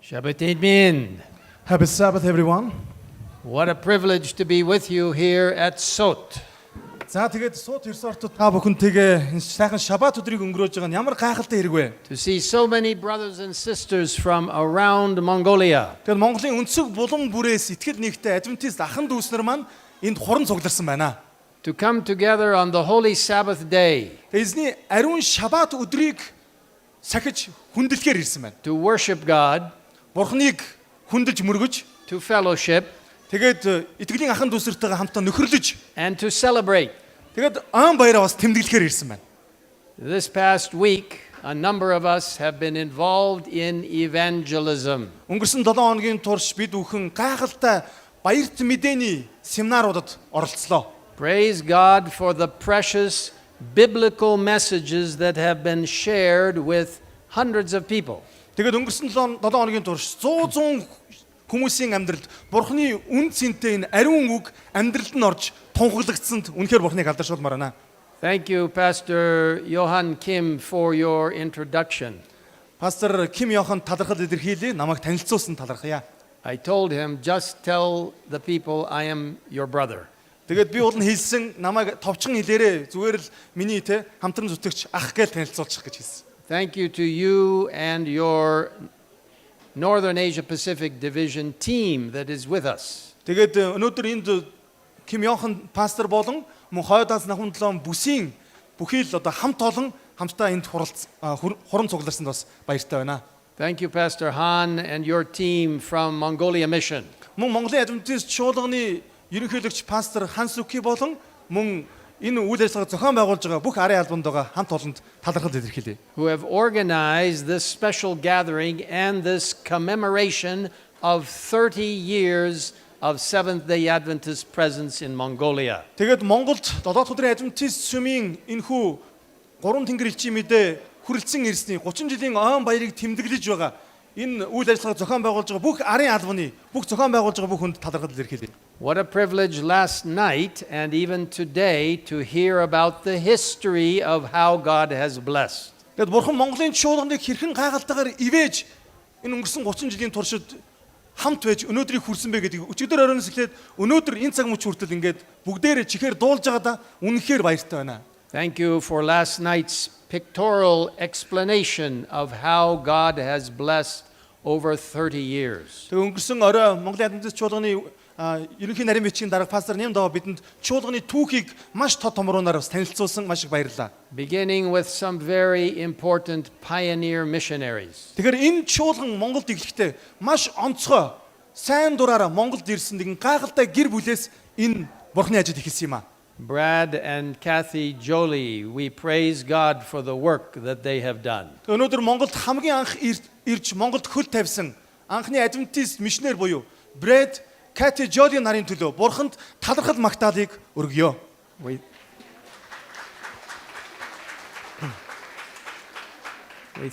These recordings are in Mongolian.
Shabbat Min. Happy Sabbath, everyone. What a privilege to be with you here at Sot. За тэгээд сууд ерсортод та бүхэнтэйгээ энэ сайхан шабат өдрийг өнгөрөөж байгаа нь ямар гайхалтай хэрэг вэ? To see so many brothers and sisters from around Mongolia. Тэгээд Монголын өнцөг булан бүрээс итгэл нэгтэй Адвентист ахын дүүснэр маань энд хорон цугларсан байна. To come together on the holy Sabbath day. Эзний ариун шабат өдрийг сахиж хүндлэхээр ирсэн байна. To worship God. Бурхныг хүндэлж мөргөж. To fellowship. Тэгээд итгэлийн ахын дүүсэртэйгээ хамтдаа нөхөрлөж. And to celebrate. Тэгээд он баяраа бас тэмдэглэхээр ирсэн байна. This past week, a number of us have been involved in evangelism. Өнгөрсөн 7 хоногийн турш бид бүхэн гайхалтай баярт мэдээний семинаруудад оролцлоо. Praise God for the precious biblical messages that have been shared with hundreds of people. Тэгээд өнгөрсөн 7 хоногийн турш 100 хүмүүсийн амьдралд Бурхны үн цэнтэй энэ ариун үг амьдралд нь орж тунхаглагдсанд үнэхээр Бурхныг алдаршуулмаар байна. Thank you, Pastor Johan Kim, for your introduction. Пастор Ким Йохан талархал илэрхийлээ, намайг танилцуулсан талархъя. I told him, just tell the people I am your brother. Тэгээд би уулын хэлсэн намайг товчхон хэлээрээ зүгээр л миний хамтран зүтгэгч ах гэж танилцуулчих гэж хэлсэн. Thank you to you and your Northern Asia Pacific Division team that is with us. Тэгээд өнөөдөр энд Ким Йохан пастор болон мөн хойдоос нахын толон бүсийн бүхий л одоо хамт олон хамтдаа энд хорон цугларсанд бас баяртай байна. Thank you, Pastor Han and your team from Mongolia Mission. Мөн Монголын Адвентист чуулганы ерөнхийлөгч пастор Ханс Үки болон мөн энэ үйл ажиллагааг зохион байгуулж байгаа бүх арын албанд байгаа хамт олонд талархал илэрхийлье. Who have organized this special gathering and this commemoration of 30 years of Seventh-day Adventist presence in Mongolia. Тэгээд Монголд 7 өдрийн Адвентист сүмийн энэхүү 3 тэнгэр элчийн мэдээ хүрэлцэн ирсний 30 жилийн ойн баярыг тэмдэглэж байгаа энэ үйл ажиллагааг зохион байгуулж байгаа бүх арын албаны бүх зохион байгуулж байгаа бүх хүнд талархал илэрхийлье. What a privilege last night and even today to hear about the history of how God has blessed. Тэгээд Бурхан Монголын чуулганыг хэрхэн гайхалтайгаар ивэж энэ өнгөрсөн 30 жилийн туршид хамт байж өнөөдрийг хүрсэн бэ гэдгийг өчигдөр оройноос эхлээд өнөөдөр энэ цаг мөч хүртэл ингээд бүгдээрээ чихээр дуулж байгаадаа үнэхээр баяртай байна. Thank you for last night's pictorial explanation of how God has blessed over 30 years. Тэгээд өнгөрсөн орой Монголын Адвентист чуулганы ерөнхий нарийн бичгийн дарга пастор Нямдава бидэнд чуулганы түүхийг маш тод томруулаар бас танилцуулсан, маш их баярлалаа. Beginning with some very important pioneer missionaries. Тэгэхээр энэ чуулган Монголд ирэхдээ маш онцгой сайн дураараа Монголд ирсэн нэгэн гайхалтай гэр бүлээс энэ Бурхны ажил эхэлсэн юм аа. Brad and Kathy Jolie, we praise God for the work that they have done. Өнөөдөр Монголд хамгийн анх ирж Монголд хөл тавьсан анхны Адвентист мишнер буюу Brad Kathy Jolie нарын төлөө Бурханд талархал магтаалыг өргөё. We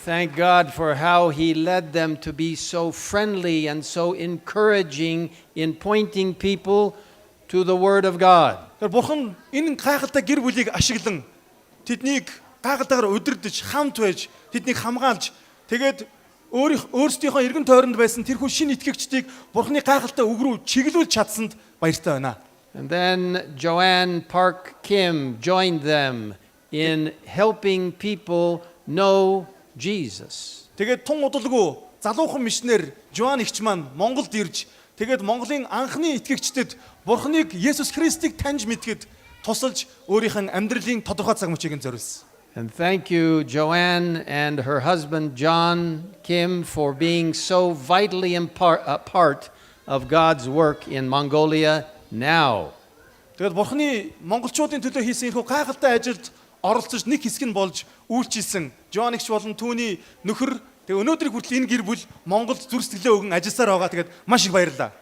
thank God for how He led them to be so friendly and so encouraging in pointing people to the Word of God. Тэгэхээр Бурхан энэ гайхалтай гэр бүлийг ашиглан тэднийг гайхалтайгаар удирдах, хамт байж, тэднийг хамгаалж, тэгээд өөрсдийнхөө эргэн тойронд байсан тэрхүү шинэ итгэгчдийг Бурханы гайхалтай үг рүү чиглүүлж чадсанд баяртай байна. And then Joanne Park Kim joined them in helping people know Jesus. Тэгээд тун удалгүй залуухан мишнер Жоан ихч маань Монголд ирж, тэгээд Монголын анхны итгэгчдэд Бурханыг Есүс Христийг таньж мэдгэд тусалж өөрийнх нь амьдралын тодорхой цаг мөчийг зориулсан. And thank you, Joanne and her husband, John Kim, for being so vitally a part of God's work in Mongolia now. Тэгээд Бурханы монголчуудын төлөө хийсэн энэ гайхалтай ажилд оролцож нэг хэсэг нь болж үйлчилсэн Джон ихч болон түүний нөхөр тэгээд өнөөдрийг хүртэл энэ гэр бүл Монголд зүр сэтгэлээ өгөн ажилласаар байгаа. Тэгээд маш их баярлалаа.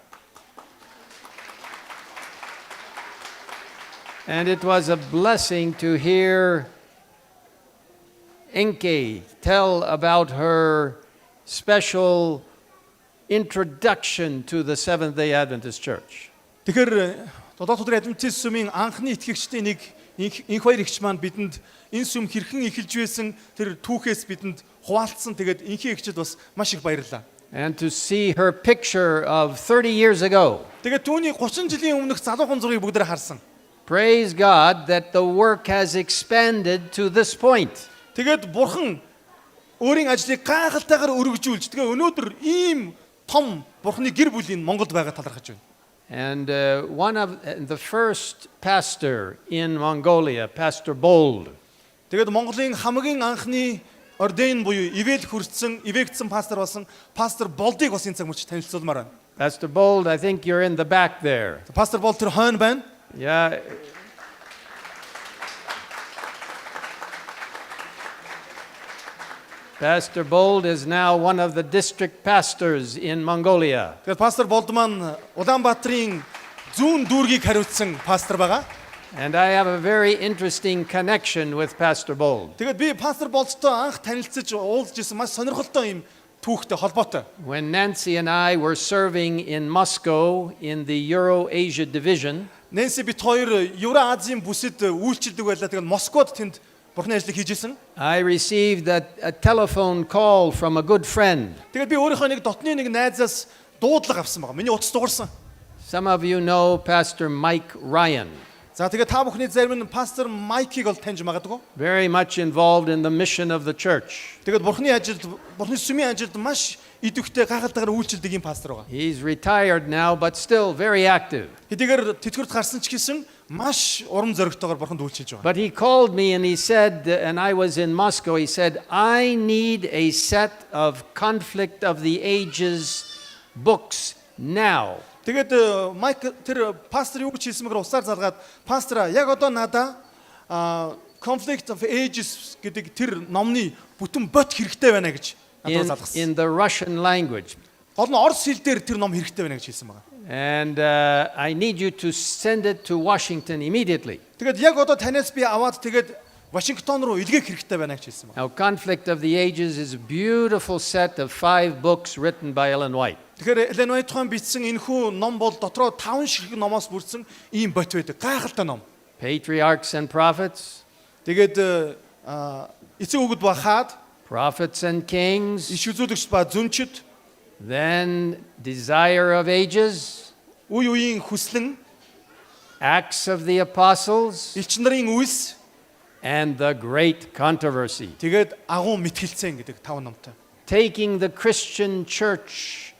And it was a blessing to hear Enke tell about her special introduction to the Seventh-day Adventist Church. Тэгэхээр 7 өдрийн Адвентист сүмийн анхны итгэгчдийн нэг инх хоёр ихч маань бидэнд энэ сүм хэрхэн эхэлж байсан тэр түүхээс бидэнд хуваалцсан. Тэгээд инхий ихчд бас маш их баярлалаа. And to see her picture of 30 years ago. Тэгээд түүний 30 жилийн өмнөх залуухан зургийг бүгдээр харсан. Praise God that the work has expanded to this point. Тэгээд бурхан өөрийн ажлыг гайхалтайгаар өргөжүүлж тэгээ өнөөдөр ийм том бурханы гэр бүлийн Монголд байгаа талархаж байна. And one of the first pastor in Mongolia, Pastor Bold, Тэгээд Монголын хамгийн анхны орден буюу ивэгдсэн пастор болсон пастор Болдыг бас энэ цаг мөч танилцуулмаар байна. Pastor Bold, I think you're in the back there. Пастор Болд тэр хойно байна. Yeah. Pastor Bold is now one of the district pastors in Mongolia. Тэгээд пастор Болд маань Улаанбаатарын зүүн дүүргийг хариуцсан пастор байгаа. And I have a very interesting connection with Pastor Bold. Тэгээд би пастор Болдтой анх танилцж уулзж исэн маш сонирхолтой юм түүхтэй холбоотой. When Nancy and I were serving in Moscow in the Euro-Asia division, Нэнси бит хоёр Евразийн бүсэд үйлчилдэг байлаа. Тэгээд Москвад тэнд бурхны ажлыг хийж исэн. I received a telephone call from a good friend. Тэгээд би өөрийнхөө нэг дотны нэг найзаас дуудлага авсан байгаа. Миний утас дуурсан. Some of you know Pastor Mike Ryan, За тэгээд та бүхний зарим нь пастор Майкийг бол таньж магадгүй. very much involved in the mission of the church. Тэгээд бурхны ажилд, бурхны сүмийн ажилд маш идэвхтэй гайхалтайгаар үйлчилдэг юм пастор байгаа. He's retired now, but still very active. Хэдийгээр тэтгэврт гарсан ч гэсэн маш урам зоригтойгоор бурханд үйлчилж байгаа. But he called me and he said, and I was in Moscow, he said, I need a set of Conflict of the Ages books now. Тэгээд Майк тэр пастор юу гэж хэлсмээр усаар залгаад пастора яг одоо надаа Conflict of Ages гэдэг тэр номны бүтэн бот хэрэгтэй байна гэж надад залгасан. In the Russian language. Гол нь орос хэл дээр тэр ном хэрэгтэй байна гэж хэлсэн байгаа. And I need you to send it to Washington immediately. Тэгээд яг одоо танаас би аваад тэгээд Вашингтон руу илгээх хэрэгтэй байна гэж хэлсэн байна. Now, Conflict of the Ages is a beautiful set of 5 books written by Ellen White. Тэгэхээр Элен Уайт хаан бичсэн энэхүү ном бол дотроо 5 ширхэг номоос бүрдсэн ийм бот байдаг. Гайхалтай ном. Patriarchs and Prophets, Тэгээд эцэг өгд ба хаад, Prophets and Kings, иш үзүүлэгч ба зүнчд, then Desire of Ages, үе үеийн хүслэн, Acts of the Apostles, элч нарын үйлс, and The Great Controversy. тэгээд агуу мэтгэлцэн гэдэг 5 номтой. Taking the Christian church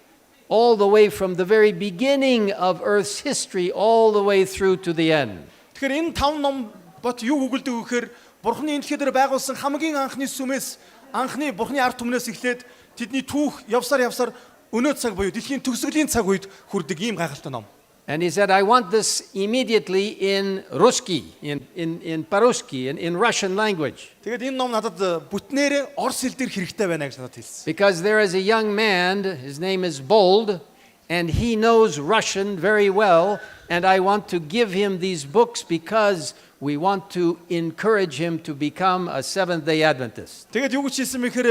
all the way from the very beginning of Earth's history all the way through to the end. Тэгэхээр энэ 5 ном бот юу өгүүлдэг вэ гэхээр Бурхны энэ дэлхий дээр байгуулсан хамгийн анхны сүмээс анхны Бурхны ард түмнээс эхлээд тэдний түүх явсаар өнөө цаг буюу дэлхийн төгсгөлийн цаг үед хүрдэг ийм гайхалтай ном. And he said, I want this immediately in Ruski, in Paruski, in Russian language. Тэгээд энэ ном надад бүтнээрээ орос хэл дээр хэрэгтэй байна гэж надад хэлсэн. Because there is a young man, his name is Bold, and he knows Russian very well, and I want to give him these books because we want to encourage him to become a Seventh-day Adventist. Тэгээд юу гэж хэлсэн бэ гэхээр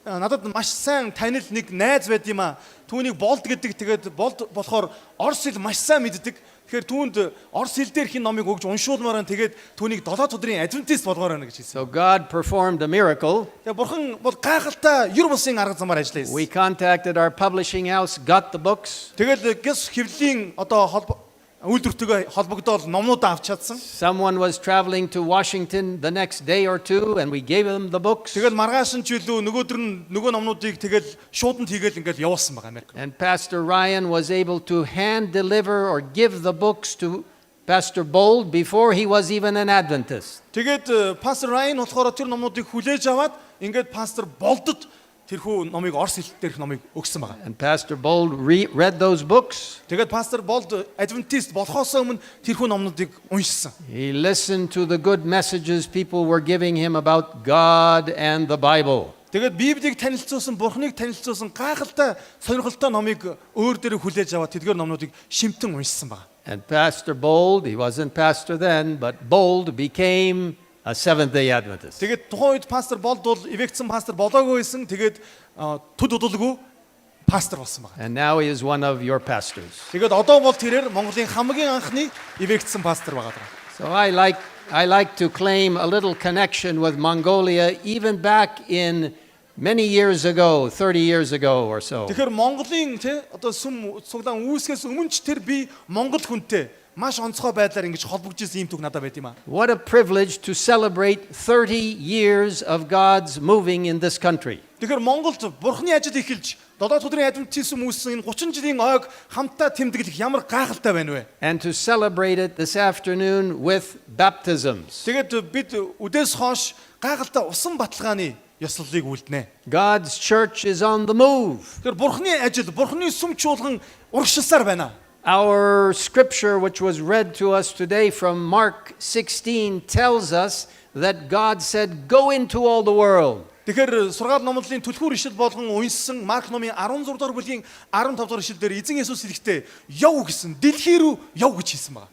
надад маш сайн танил нэг найз байд юм а. Түүнийг Болд гэдэг тэгээд Болд болохоор орос хэл маш сайн мэддэг. Тэгэхээр түүнд орос хэл дээр хин номыг өгж уншуулмаар нь тэгээд түүнийг 7 өдрийн адвентист болгоор байна гэж хэлсэн. So God performed a miracle. Тэгээд бурхан бол гайхалтай юр бусын арга замаар ажиллаж We байсан. contacted our publishing house, got the books. Тэгээд гэс хэвлэлийн одоо үйлдвэртэйгээ холбогдоод номнуудаа авч чадсан. Someone was traveling to Washington the next day or two, and we gave them the books. Тэгээд маргааш нь ч үлээ нөгөөдөр нь нөгөө номнуудыг тэгээд шууданд хийгээл ингээд явуулсан байгаа Америк. And Pastor Ryan was able to hand deliver or give the books to Pastor Bold before he was even an Adventist. Тэгээд пастор Райн болохоор тэр номнуудыг хүлээж аваад ингээд пастор Болдод тэрхүү номыг орос хэл дээрх номыг өгсөн байгаа. And Pastor Bold read those books. Тэгээд пастор Болд адвентист болохоос өмнө тэрхүү номнуудыг уншсан. He listened to the good messages people were giving him about God and the Bible. Тэгээд Библийг танилцуулсан, Бурхныг танилцуулсан гайхалтай сонирхолтой номыг өөр дээрээ хүлээж аваад тэдгээр номнуудыг шимтэн уншсан байгаа. And Pastor Bold, he wasn't pastor then, but Bold became a Seventh-day Adventist. Тэгээд тухайн үед пастор Болд бол ивэгдсэн пастор болоогүй байсан. Тэгээд төд удалгүй пастор болсон байгаа. And now he is one of your pastors. Тэгээд одоо бол тэрээр Монголын хамгийн анхны ивэгдсэн пастор байгаа даа. So I like to claim a little connection with Mongolia even back in many years ago, 30 years ago or so. Тэгэхээр Монголын тий одоо сүм цуглаан үүсгээс өмнө ч тэр би Монгол хүнтэй маш онцгой байдлаар ингэж холбогдож ирсэн юм түүх надад байт юм аа. What a privilege to celebrate 30 years of God's moving in this country. Тэгэхээр Монголд Бурхны ажил эхэлж Додоод өдрийн адвентист үүссэн энэ 30 жилийн ойг хамтаа тэмдэглэх ямар гайхалтай байна вэ? And to celebrate it this afternoon with baptisms. Тэгээд бид үдээс хойш гайхалтай усан баталгааны ёслолыг үлднэ. God's church is on the move. Тэгэхээр Бурхны ажил, Бурхны сүм чуулган урагшилсаар байна. Our scripture, which was read to us today from Mark 16, tells us that God said, "Go into all the world." Тэгэхээр сургаал номлолын түлхүүр ишил болгон уншсан Марк номын 16 дугаар бүлгийн 15 дугаар ишил дээр эзэн Есүс хэлэхдээ яв гэсэн дэлхий рүү яв гэж хэлсэн байна.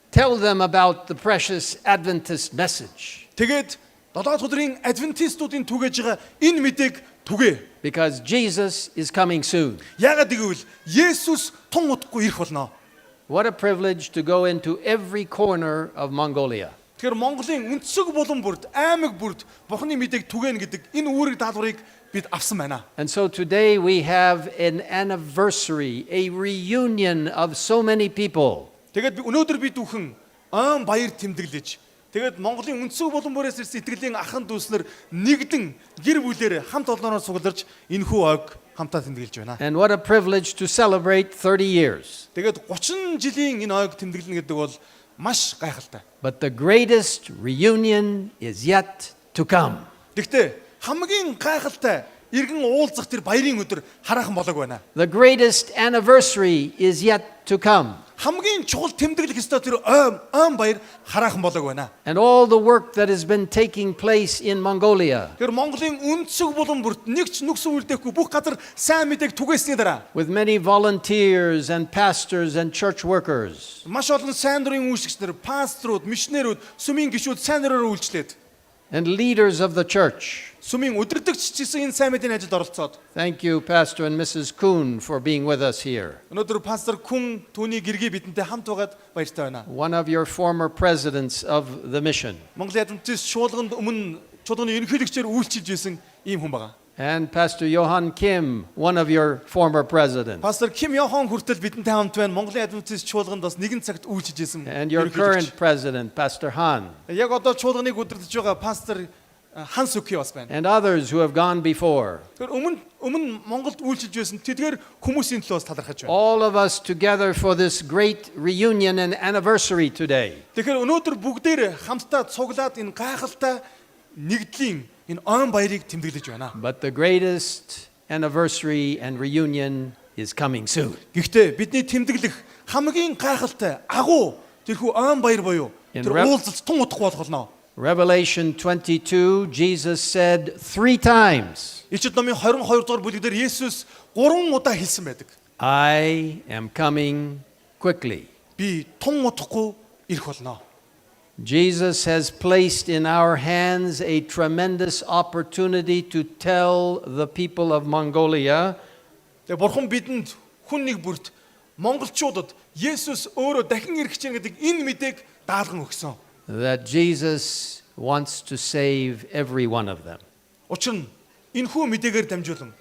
Tell them about the precious Adventist message. Тэгээд Додоод өдрийн адвентистуудын түгэж байгаа энэ мэдээг түгээ. Because Jesus is coming soon. Яагаад гэвэл Есүс тун удахгүй ирэх болно. What a privilege to go into every corner of Mongolia. Тэгэхээр Монголын өнцөг булан бүрд, аймаг бүрд Бурхны мэдээг түгээн гэдэг энэ үүрэг даалгаврыг бид авсан байна. And so today we have an anniversary, a reunion of so many people. Тэгээд өнөөдөр бид бүхэн айн баяр тэмдэглэж тэгээд Монголын өнцөг булан бүрээс ирсэн итгэлийн ахын дүүснэр нэгдэн гэр бүлээр хамт олноороо сугалж энэхүү ойг хамтаа тэмдэглэж байна. And what a privilege to celebrate 30 years. Тэгээд 30 жилийн энэ ойг тэмдэглэнэ гэдэг бол маш гайхалтай. But the greatest reunion is yet to come. Гэхдээ хамгийн гайхалтай иргэн уулзах тэр баярын өдөр хараахан болоог байна. The greatest anniversary is yet to come. Хамгийн чухал тэмдэглэх ёстой тэр айн баяр хараахан болоог байна. And all the work that has been taking place in Mongolia Тэр Монголын өнцөг булан бүрт нэгч нүгсэн үлдээхгүй бүх газар сайн мэдээг түгээсний дараа with many volunteers and pastors and church workers. маш олон сайн дурын үйлчлэгчнэр, пасторууд, мишнерүүд, сүмийн гишүүд сайн дураар үйлчлээд And leaders of the church. сүмийн удирдагч гэсэн энэ сайн мэдээний ажилд оролцоод Thank you, Pastor and Mrs. Kuhn, for being with us here. өнөөдөр пастор Күн түүний гэргий бидэнтэй хамт байгаад баяртай байна. One of your former presidents of the mission. Монголын адвентист чуулганд өмнө чуулганы ерөнхийлөгчөөр үйлчилж байсан ийм хүн байгаа. And Pastor Johan Kim, one of your former presidents. Пастор Ким Йохон хүртэл бидэнтэй хамт байна. Монголын адвентист чуулганд бас нэгэн цагт үйлчилж байсан. And your current president, Pastor Han. Яг одоо чуулганыг удирдах байгаа пастор Хан Сүки бас байна. And others who have gone before. Тэр өмнө Монголд үйлчилж байсан тэдгээр хүмүүсийн төлөө бас талархаж байна. All of us together for this great reunion and anniversary today. Тэгэхээр өнөөдөр бүгдээр хамтдаа цуглаад энэ гайхалтай нэгдлийн энэ айн баярыг тэмдэглэж байна. But the greatest anniversary and reunion is coming soon. Гэхдээ бидний тэмдэглэх хамгийн гайхалтай агуу тэрхүү айн баяр буюу тэр уулзалт тун удахгүй болох болно. Revelation 22, Jesus said 3 times, Ичэд номын 22 дугаар бүлэг дээр Есүс 3 удаа хэлсэн байдаг. I am coming quickly. Би тун удахгүй ирэх болно. Jesus has placed in our hands a tremendous opportunity to tell the people of Mongolia Тэгээ Бурхан бидэнд хүн нэг бүрт монголчуудад Есүс өөрөө дахин ирэх гэж байгаа гэдэг энэ мэдээг даалган өгсөн. that Jesus wants to save every one of them. Учир нь энэ хүү мэдээгээр дамжуулан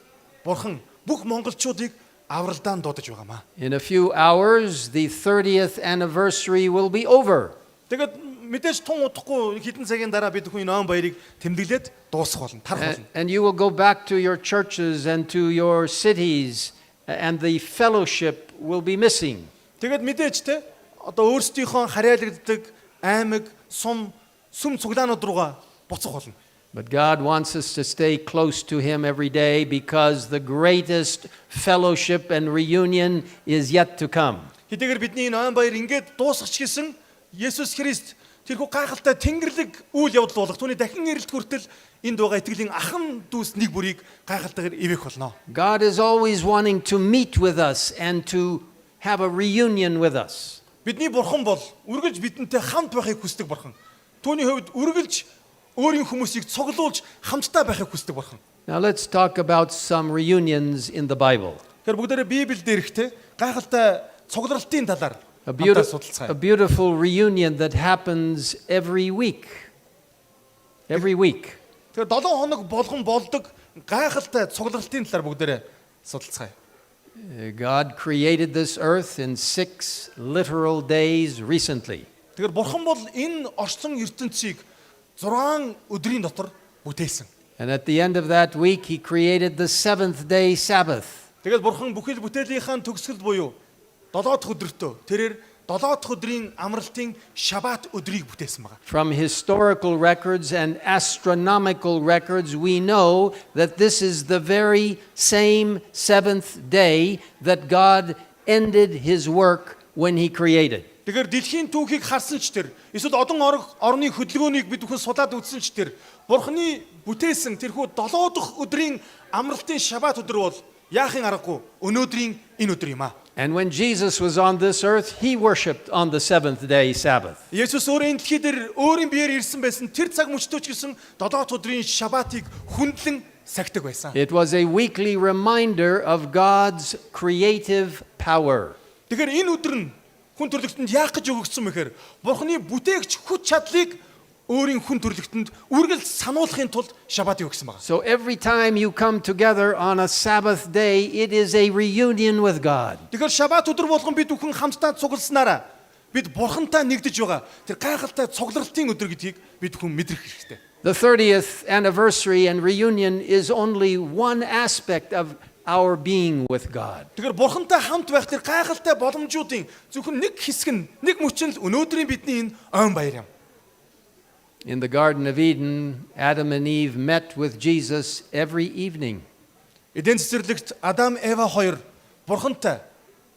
Бурхан бүх монголчуудыг авралдаан дуудаж байгаамаа. In a few hours, the 30th anniversary will be over. Тэгээд мэдээж тун удахгүй хэдэн цагийн дараа бид хүн энэ айн баярыг тэмдэглээд дуусгах болно, тарах болно. And you will go back to your churches and to your cities, and the fellowship will be missing. Тэгээд мэдээж те одоо өөрсдийнхөө харьяалагддаг аймаг, сүм цуглаанууд руугаа буцах болно. But God wants us to stay close to Him every day because the greatest fellowship and reunion is yet to come. Хэдийгээр бидний энэ айн баяр ингээд дуусгач гисэн Есүс Христ тэрхүү гайхалтай тэнгэрлэг үйл явдал болох түүний дахин ирэлт хүртэл энд байгаа итгэлийн ахын дүүс нэг бүрийг гайхалтайгаар ивэх болно. God is always wanting to meet with us and to have a reunion with us. Бидний Бурхан бол үргэлж бидэнтэй хамт байхыг хүсдэг Бурхан. Түүний хувьд үргэлж өөрийн хүмүүсийг цуглуулж хамтдаа байхыг хүсдэг Бурхан. Now let's talk about some reunions in the Bible. Тэгэхээр бүгдээрээ Библиэд эрэхтэй гайхалтай цугларалтын талаар A хамтдаа судалцгаая. beautiful reunion that happens every week. Every week. Тэгэхээр 7 хоног болгон болдог гайхалтай цуглалтын талаар бүгдээрээ судалцгаая. God created this earth in 6 literal days recently. Тэгэхээр Бурхан бол энэ орсон ертөнцийг 6 өдрийн дотор бүтээсэн. And at the end of that week, He created the 7th day Sabbath. Тэгээд Бурхан бүхэл бүтээлийнхаа төгсгөл буюу 7 дахь өдөртөө тэрээр 7 дахь өдрийн амралтын шабат өдрийг бүтээсэн байна. From historical records and astronomical records, we know that this is the very same 7th day that God ended His work when He created. Тэгэхээр дэлхийн түүхийг харсан ч тэр эсвэл одон орны хөдөлгөөнийг бид бүхэн судаад үзсэн ч тэр Бурханы бүтээсэн тэрхүү 7 дахь өдрийн амралтын шабат өдөр бол яахын аргагүй өнөөдрийн энэ өдөр юм аа. And when Jesus was on this earth, He worshipped on the 7th day Sabbath. Есүс өөрийн дэлхий дээр өөрийн биеэр ирсэн байсан тэр цаг мөчтөө ч гэсэн 7 дахь өдрийн шабатыг хүндлэн сахидаг байсан. It was a weekly reminder of God's creative power. Тэгэхээр энэ өдөр нь хүн төрлөختөнд яах гэж өгөгдсөн мэхээр Бурханы бүтээгч хүч чадлыг өөрийн хүн төрлөختөнд үргэлж сануулахын тулд шабатыг өгсөн байна. So every time you come together on a Sabbath day, it is a reunion with God. Тэгэхээр шабат өдөр болгон бид бүхэн хамтдаа цугласнараа бид Бурхантай нэгдэж байгаа тэр гайхалтай цугларлтын өдөр гэдгийг бид бүхэн мэдрэх хэрэгтэй. The 30th anniversary and reunion is only one aspect of our being with God. Тэгэхээр Бурхантай хамт байх тэр гайхалтай боломжуудын зөвхөн нэг хэсэг нь нэг мөчн л өнөөдрийн бидний энэ ойн баяр юм. In the Garden of Eden, Adam and Eve met with Jesus every evening. Эден цэцэрлэгт Адам, Ева хоёр Бурхантай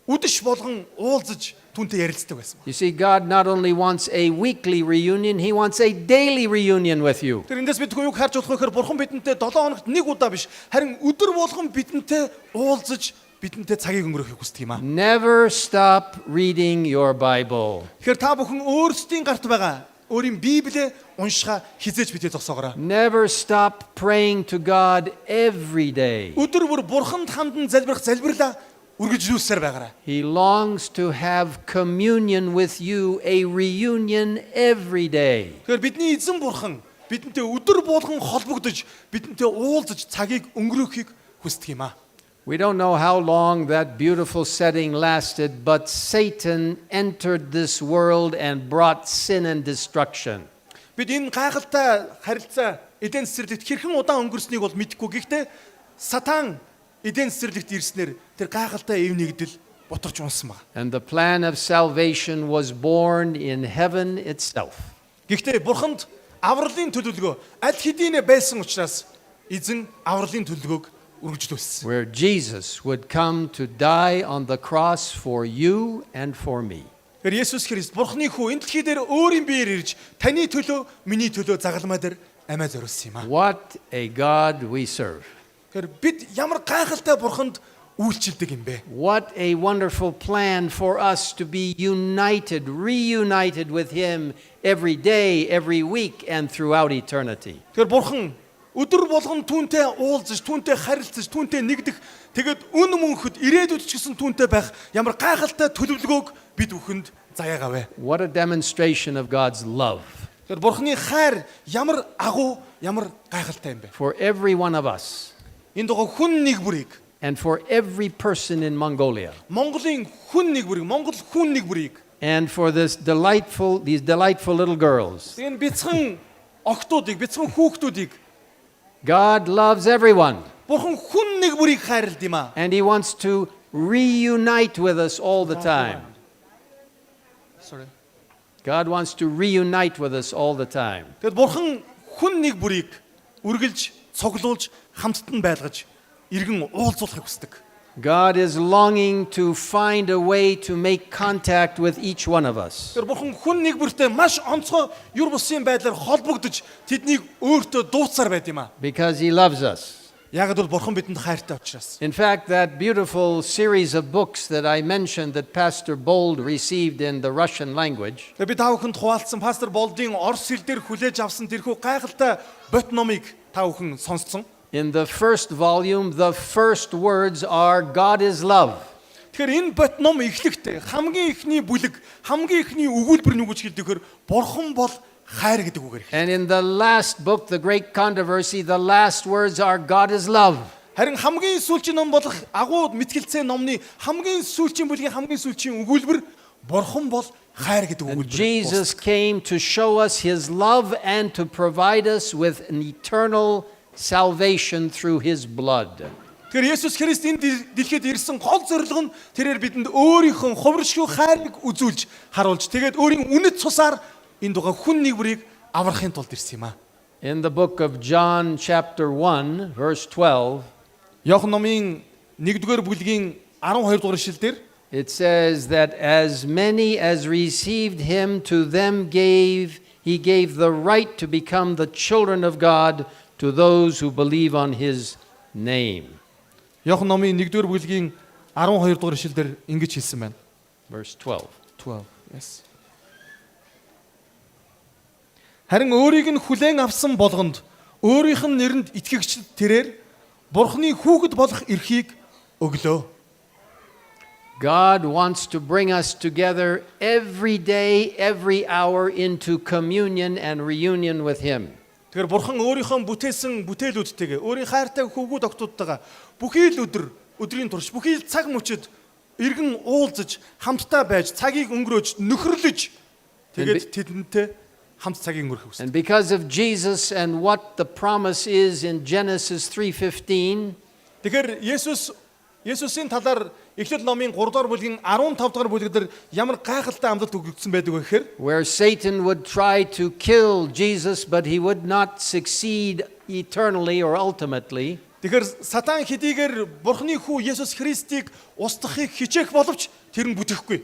үдэш болгон уулзаж түүнтэй ярилцдаг байсан. You see, God not only wants a weekly reunion, He wants a daily reunion with you. Тэр эндээс бид юг харж болох вэ гэхээр Бурхан бидэнтэй 7 хоногт нэг удаа биш харин өдөр болгон бидэнтэй уулзаж бидэнтэй цагийг өнгөрөхийг хүсдэг юм аа. Never stop reading your Bible. Тэгэхээр та бүхэн өөрсдийн гарт байгаа өөрийн Библийг уншихаа хизээж битээ зогсоогоорой. Never stop praying to God every day. Өдөр бүр Бурханд хамдан залбирлаа үргэлжлүүлсээр байгаарай. He longs to have communion with you, a reunion every day. Тэгэхээр бидний эзэн Бурхан бидэнтэй өдөр болгон холбогдож бидэнтэй уулзаж цагийг өнгөрөөхийг хүсдэг юм аа. We don't know how long that beautiful setting lasted, but Satan entered this world and brought sin and destruction. Бид энэ гайхалтай харилцаа эден цэцэрлэгт хэрхэн удаан өнгөрснийг бол мэдэхгүй. Гэхдээ Сатан эден цэцэрлэгт ирснээр тэр гайхалтай эв нэгдэл бутарч унсан байна. And the plan of salvation was born in heaven itself. Гэхдээ Бурханд авралын төлөвлөгөө аль хэдийнэ байсан учраас эзэн авралын төлөвлөгөөг үргэлжлүүлсэн. Where Jesus would come to die on the cross for you and for me. Тэр Есүс Христ Бурханы хүү энэ дэлхий дээр өөрийн биеэр ирж таны төлөө, миний төлөө загалмай дээр амиа зориулсан юм аа. What a God we serve. Тэр бид ямар гайхалтай Бурханд үйлчилдэг юм бэ? What a wonderful plan for us to be united, reunited with Him every day, every week, and throughout eternity. Тэр Бурхан өдөр болгон түүнтэй уулзаж, түүнтэй харилцаж, түүнтэй нэгдэх, тэгээд үн мөнхөд ирээдүйд ч гэсэн түүнтэй байх ямар гайхалтай төлөвлөгөөг бид бүхэнд заяагавэ. What a demonstration of God's love Тэр Бурханы хайр ямар агуу, ямар гайхалтай юм бэ? for every one of us Энэ дого хүн нэг бүрийг, and for every person in Mongolia, Монголын хүн нэг бүрийг, Монгол хүн нэг бүрийг, and for these delightful little girls. энэ бяцхан охтуудыг, бяцхан хүүхдүүдийг God loves everyone, Бурхан хүн нэг бүрийг хайрлаад юм аа. and He wants to reunite with us all the time. Sorry. God wants to reunite with us all the time. Тэгэд Бурхан хүн нэг бүрийг үргэлж цуглуулж хамтд нь байлгаж иргэн уулзуулахыг хүсдэг. God is longing to find a way to make contact with each one of us. Тэр Бурхан хүн нэг бүртээ маш онцгой юр бусын байдлаар холбогдож тэднийг өөртөө дууцаар байд юм аа. Because He loves us. Ягд бол Бурхан бидэнд хайртай учраас. In fact, that beautiful series of books that I mentioned that Pastor Bold received in the Russian language, Тэгээ би та бүхэнд хуваалцсан пастор Болдын орос хэл дээр хүлээж авсан тэрхүү гайхалтай бот номыг та бүхэн сонсцсон. in the first volume, the first words are God is love. Тэгэхээр энэ бот ном эхлэхдээ хамгийн ихний бүлэг, хамгийн ихний өгүүлбэр нь юу гэж хэлдэг вэ? Бурхан бол хайр гэдэг үгээр хэлж. And in the last book, the great controversy, the last words are God is love. Харин хамгийн сүүлчийн ном болох агуу мэтгэлцээ номны хамгийн сүүлчийн бүлгийн хамгийн сүүлчийн өгүүлбэр бурхан бол хайр гэдэг And өгүүлбэр. Jesus came to show us his love and to provide us with an eternal salvation through his blood. Тэгэхээр Есүс Христ энэ дэлхийд ирсэн гол зорилго нь тэрээр бидэнд өөрийнхөө хувиршгүй хайрыг үзүүлж харуулж тэгээд өөрийн үнэт цусаар энэ дугаа хүн нэгврийг аврахын тулд ирсэн юм аа. In the book of John, chapter 1, verse 12, Иохан номын 1-р бүлгийн 12 дугаар ишлэлдэр it says that as many as received him, to them he gave the right to become the children of God to those who believe on his name. Иохан номын 1-р бүлгийн 12 дугаар ишлэлдэр ингэж хэлсэн байна. Verse 12. 12. Yes. Харин өөрийг нь хүлээн авсан болгонд өөрийнх нь нэрэнд итгэгчд тэрээр Бурхны хүүхэд болох эрхийг өглөө. God wants to bring us together every day, every hour into communion and reunion with him. Тэгэхээр Бурхан өөрийнхөө бүтээсэн бүтээлүүдтэйгээ өөрийн хайртай хүүгүүд октодтойгоо бүхий л өдрийн турш бүхий л цаг мөчид иргэн уулзаж хамтдаа байж цагийг өнгөрөөж нөхөрлөж тэгээд тэдэнтэй хамт цагийг өнгөрөх And хүсдэг. because of Jesus and what the promise is in Genesis 3:15, Тэгэхээр Есүсийн талаар Эхлэл номын 3-р бүлгийн 15-р бүлэгдэр ямар гайхалтай амлалт өгөгдсөн байдаг вэ гэхээр where Satan would try to kill Jesus, but he would not succeed eternally or ultimately. тэгэхээр сатан хэдийгээр Бурхны хүү Есүс Христийг устгахыг хичээх боловч тэр нь бүтэхгүй.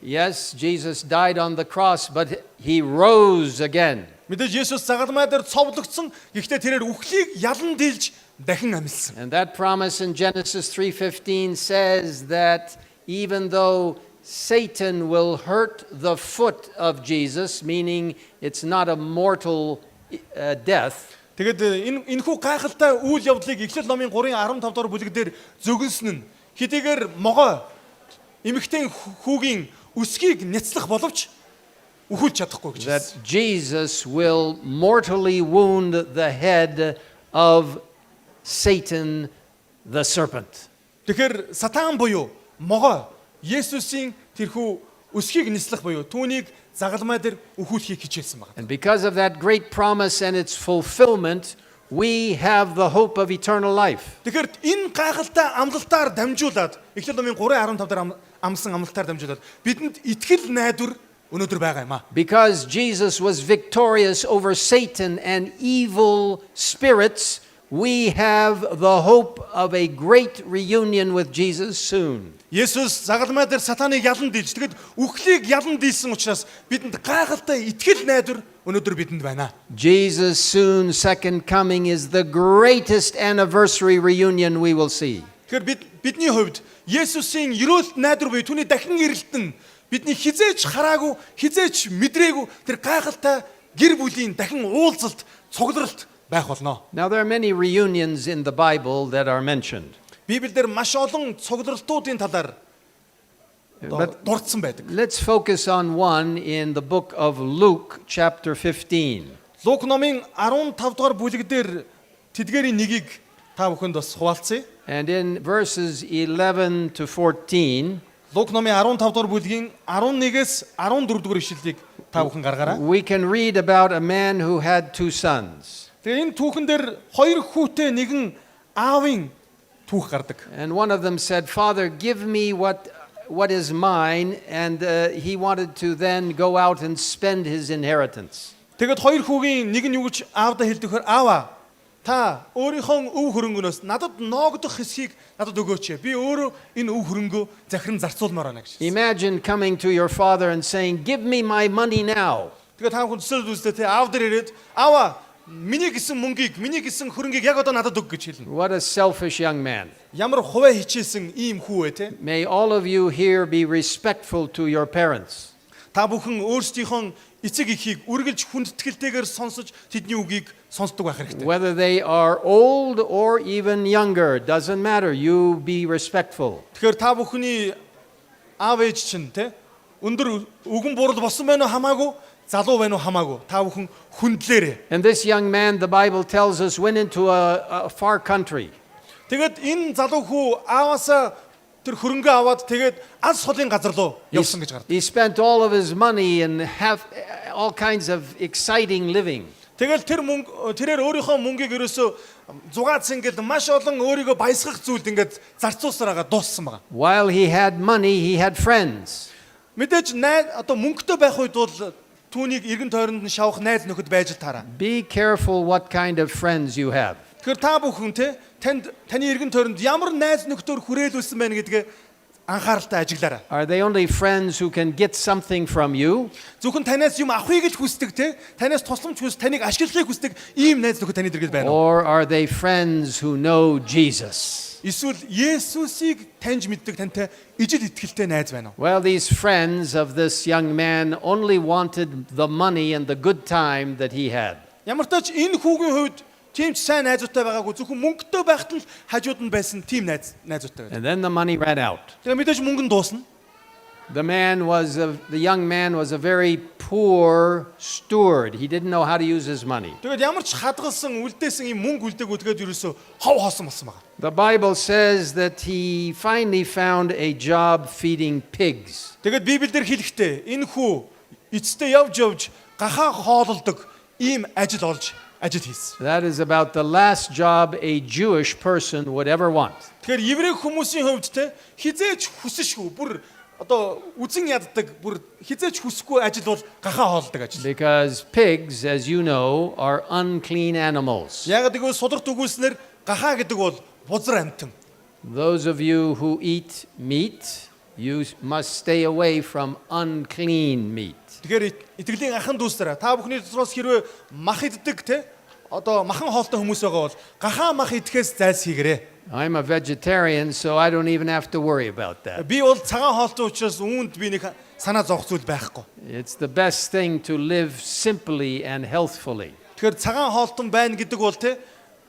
Yes, Jesus died on the cross, but he rose again. Мэдээж Есүс загалмай дээр цовдлогдсон. Гэхдээ тэрээр үхлийг ялан дийлж дахин амьдсан. And that promise in Genesis 3:15 says that even though Satan will hurt the foot of Jesus, meaning it's not a mortal death, Тэгээд энэхүү гайхалтай үйл явдлыг Эхлэл номын 3:15 дугаар бүлэгдэр зөгнсөн нь хэдийгээр могоо эмэгтэй хүүгийн өсгийг няцлах боловч үхэлж чадахгүй гэж. that Jesus will mortally wound the head of Satan the serpent. Тэгэхээр сатан буюу могоо Есүсийн тэрхүү өсгийг няцлах буюу түүнийг загалмай дээр үхүүлэхийг хичээсэн байна. And because of that great promise and its fulfillment, we have the hope of eternal life. Тэгэхээр энэ гайхалтай амлалтаар дамжуулаад Эхлэл номын 3:15 дээр амсан амлалтаар дамжуулаад бидэнд итгэл найдвар өнөөдөр байгаа юм аа. Because Jesus was victorious over Satan and evil spirits, we have the hope of a great reunion with Jesus soon. Есүс загалмай дээр сатаныг ялан дийлж тэгэд үхлийг ялан дийлсэн учраас бидэнд гайхалтай итгэл найдвар өнөөдөр бидэнд байна. Jesus' soon second coming is the greatest anniversary reunion we will see. Тэгэхээр бидний хувьд Есүсийн ерөөлт найдвар буюу түүний дахин ирэлт нь бидний хизээч хараагүй, хизээч мэдрээгүй тэр гайхалтай гэр бүлийн дахин уулзалт, цугларалт байх болно. Now there are many reunions in the Bible that are mentioned. Библиэлд маш олон цугларалтуудын талаар дурдсан байдаг. Let's focus on one in the book of Luke, chapter 15. Лук номын 15 дугаар бүлэгдэр тэдгээрийн нэгийг та бүхэнд бас хуваалцъя. And in verses 11 to 14, Лук номын 15 дугаар бүлгийн 11-ээс 14 дугаар ишлэлийг та бүхэн гаргаарай. we can read about a man who had two sons. Тэгээ энэ түүхэн дээр хоёр хүүтэй нэгэн аавын түүх гардаг. And one of them said, "Father, give me what is mine," and he wanted to then go out and spend his inheritance. Тэгэд хоёр хүүгийн нэг нь юу гэж аавдаа хэлдэхээр аава та өөрийнхөө өв хөрөнгөнөөс надад ноогдох хэсгийг надад өгөөч. Би өөрөө энэ өв хөрөнгөө захиран зарцуулмаар байна гэж. Imagine coming to your father and saying, "Give me my money now." Тэгээд та хүн төсөл үзлээ те аав дээр ирээд аава миний гисэн мөнгийг, миний гисэн хөрөнгийг яг одоо надад өг гэж хэлнэ. What a selfish young man. Ямар хуваа хичээсэн ийм хүү вэ те? May all of you here be respectful to your parents. Та бүхэн өөрсдийнхөө эцэг эхийг үргэлж хүндэтгэлтэйгээр сонсож тэдний үгийг сонсдог байх хэрэгтэй. Whether they are old or even younger, doesn't matter. You be respectful. Тэгэхээр та бүхний аав ээж чинь те өндөр өгөн бурал болсон байна уу хамаагүй залуу байна уу хамаагүй та бүхэн хүндлээрээ. And this young man, the Bible tells us, went into a far country. Тэгээд энэ залуу хүү ааваасаа тэр хөрөнгө аваад тэгээд алс холын газар руу явсан гэж гардаг. He spent all of his money and have all kinds of exciting living. Тэгэл тэрээр өөрийнхөө мөнгийг ерөөсөө зугаацсан ингээд маш олон өөрийгөө баясгах зүйлд ингээд зарцуулсараагаа дууссан байгаа. While he had money, he had friends. Мэдээж одоо мөнгөтэй байх үед бол түүнийг эргэн тойронд нь шавах найз нөхөд байж таараа. Be careful what kind of friends you have. Тэгэхээр та бүхэн таны эргэн тойронд ямар найз нөхдөөр хүрээлүүлсэн байна гэдгээ анхааралтай ажиглаарай. Are they only friends who can get something from you? Зөвхөн танаас юм авахыг л хүсдэг танаас тусламж хүс, таныг ашиглахыг хүсдэг ийм найз нөхөд таны дэргэд байна уу? Or are they friends who know Jesus? Эсвэл Есүсийг таньж мэддэг тантай ижил итгэлтэй найз байна уу? Well, these friends of this young man only wanted the money and the good time that he had. Ямар ч тач энэ хүүгийн хувьд тийм ч сайн найзуутай байгаагүй зөвхөн мөнгөтэй байхад л хажууд нь байсан тийм найзуутай байдаг. And then the money ran out. Тэгээ мэдээж мөнгө нь дуусна. The young man was a very poor steward. He didn't know how to use his money. Тэгээд ямар ч хадгалсан үлдээсэн юм мөнгө үлдээгүү тэгээд ерөөсөө хов хоосон болсон байгаа. The Bible says that he finally found a job feeding pigs. Тэгээд Библиэлд хэлэхдээ энэ хүү эцэстээ явж гахаа хоололдог ийм ажил олж ажил хийсэн. That is about the last job a Jewish person would ever want. Тэгэхээр еврей хүмүүсийн хувьд хизээч хүсэшгүй бүр одоо үзэн яддаг бүр хизээч хүсэхгүй ажил бол гахаа хоолдог ажил. Because pigs, as you know, are unclean animals. Яг гэвэл судрагт үгүйснээр гахаа гэдэг бол бузар амьтан. Those of you who eat meat, you must stay away from unclean meat. Тэгэхээр итгэлийн анхан дүүсээр та бүхний дотроос хэрвээ мах иддэг одоо махан хоолтой хүмүүс байгаа бол гахаа мах идэхээс зайлсхийгээрэй. I'm a vegetarian, so I don't even have to worry about that. Би бол цагаан хоолтой учраас үүнд би нэг санаа зовх зүйл байхгүй. It's the best thing to live simply and healthfully. Тэгэхээр цагаан хоолтон байна гэдэг бол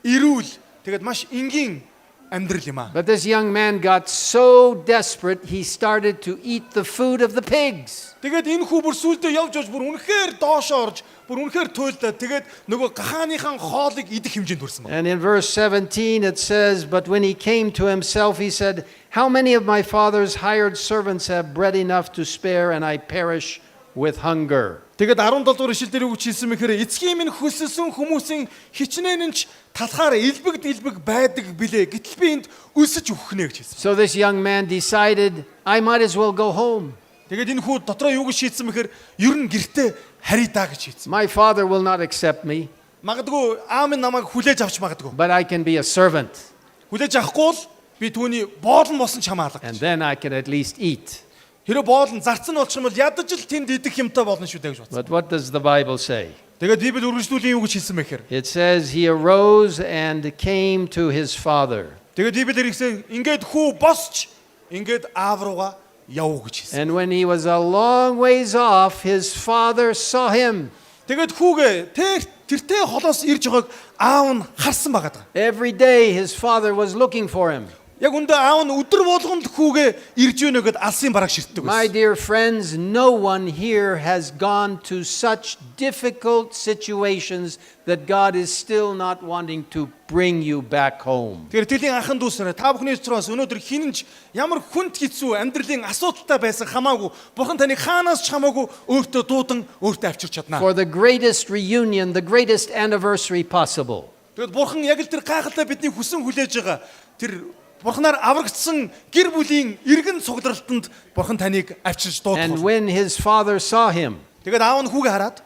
эрүүл тэгээд маш энгийн амьдрал юм аа. But this young man got so desperate, he started to eat the food of the pigs. Тэгээд энэ хүү бүр сүулдэ явж бүр үнэхээр доош орж бүр үнэхээр туйлдаа тэгээд нөгөө гахааныхан хоолыг идэх хэмжээнд хүрсэн байна. And in verse 17 it says, but when he came to himself, he said, how many of my father's hired servants have bread enough to spare, and I perish with hunger? Тэгээд 17 дугаар ишлэл дээр үг хэлсэн мэхээр эцгийн минь хүссэн хүмүүсийн хичнээн нь ч талхаар илбэг байдаг билээ. Гэтэл би энд өлсөж өгөхнэ гэж хэлсэн. So this young man decided, I might as well go home. Тэгээд энэ хүү дотроо юу гэж шийдсэн мэхээр ер нь гэртээ харидаа гэж шийдсэн. My father will not accept me, Магадгүй аав минь намайг хүлээж авч магадгүй. but I can be a servant, Хүлээж авахгүй бол би түүний боолн болсон ч хамаалах and гэж. then I can at least eat. Хэрэв боолн зарцсан болчих юм бол ядаж л тэнд идэх юмтай болно шүү дээ гэж бодсон. But what does the Bible say? Тэгээд Библи үргэлжлүүлийн юу гэж хэлсэн мэхээр. It says he arose and came to his father. Тэгээд Библиэр хэлсэн ингээд хүү босч ингээд аав руугаа яв гэж хэлсэн. And when he was a long ways off, his father saw him. Тэгээд хүүгээ тэртээ холоос ирж байгааг аав нь харсан байгаа даа. Every day his father was looking for him. Яг үндэ аав нь өдөр болгонд хүүгээ ирж өгнө гэд алсын бараг ширтдэг My байсан. dear friends, no one here has gone to such difficult situations that God is still not wanting to bring you back home. Тэгэхээр тэлийн анхан дүүснэ та бүхний учраас өнөөдөр хинэнч ямар хүнд хэцүү амьдралын асуудалтай байсан хамаагүй бурхан таныг хаанаас ч хамаагүй өөртөө дуудан өөртөө авчирч чадна. For the greatest reunion, the greatest anniversary possible. Тэгэд бурхан яг л тэр гайхалтай бидний хүсэн хүлээж байгаа тэр бурханаар аврагдсан гэр бүлийн эргэн цугларалтанд бурхан таныг авчирч дуудах. And when his father saw him, Тэгэд аав нь хүүгээ хараад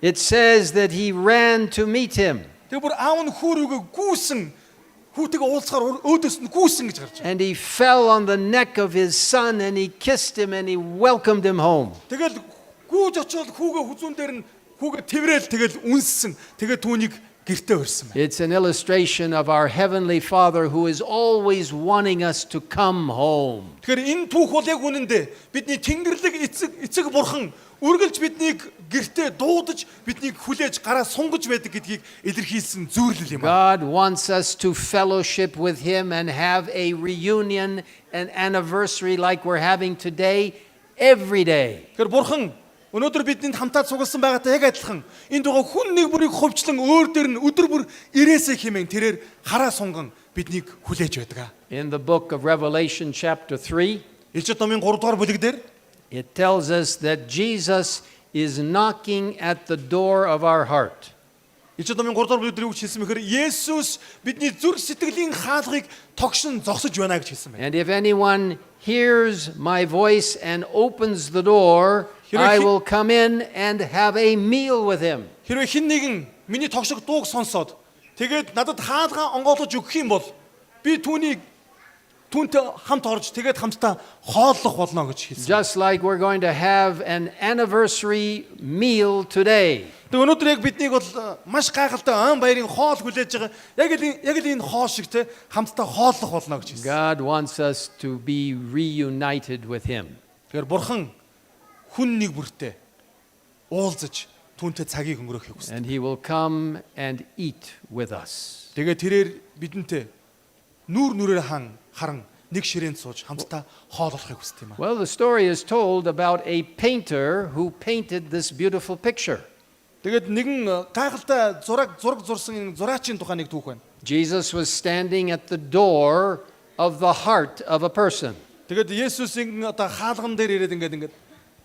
it says that he ran to meet him. тэг бүр аав нь хүүрүүгээ гүйсэн хүүтэйг уулзахаар өөдөөс нь гүйсэн гэж гарч. And he fell on the neck of his son and he kissed him and he welcomed him home. Тэгэл гүйж очоод хүүгээ хүзүүн дээр нь хүүгээ тэрэл тэгэл үнссэн. Тэгээд түүнийг гэртээ өрсөн байна. It's an illustration of our Heavenly Father who is always wanting us to come home. Тэгэхээр энэ түүх бол яг үнэндээ бидний Тэнгэрлэг эцэг бурхан үргэлж биднийг гэртээ дуудаж биднийг хүлээж гараа сунгаж байдаг гэдгийг илэрхийлсэн зүйрлэл юм аа. God wants us to fellowship with Him and have a reunion, an anniversary like we're having today, every day. Тэгэхээр бурхан өнөөдөр бидэнд хамтаа цугласан байгаатай яг адилхан энэ дугаа хүн нэг бүрийг хувьчлан өөр дээр нь өдөр бүр ирээсэ хэмээн тэрээр хараа сунган биднийг хүлээж байдаг. In the book of Revelation, chapter 3, Илчит номын 3 дугаар бүлэг дээр it tells us that Jesus is knocking at the door of our heart. Илчит номын 3 дугаар бүлэг дээр юу гэж хэлсэн мэхээр Есүс бидний зүрх сэтгэлийн хаалгыг тогшин зогсож байна гэж хэлсэн байна. And if anyone hears my voice and opens the door, I will come in and have a meal with him. Хэрвээ хэн нэгэн миний тогших дууг сонсоод тэгээд надад хаалгаа онгойлгож өгөх юм бол би түүнийг түүнтэй хамт орж тэгээд хамтдаа хооллох болно гэж хэлсэн. Just like we're going to have an anniversary meal today. Тэгээд өнөөдөр яг биднийг бол маш гайхалтай он баярын хоол хүлээж байгаа. Яг л энэ хоол шиг те хамтдаа хооллох болно гэж хэлсэн. God wants us to be reunited with him. Тэгэхээр бурхан хүн нэг бүртээ уулзаж түүнтэй цагийг өнгөрөөхийг хүсдэг. And he will come and eat with us. Тэгээд тэрээр бидэнтэй нүрээр харан нэг ширээнд сууж хамтдаа хооллохыг хүсдэг юм аа. Well, the story is told about a painter who painted this beautiful picture. Тэгээд нэгэн гайхалтай зураг зурсан зураачийн тухай нэг түүх байна. Jesus was standing at the door of the heart of a person. Тэгээд Есүс одоо хаалган дээр ирээд ингээд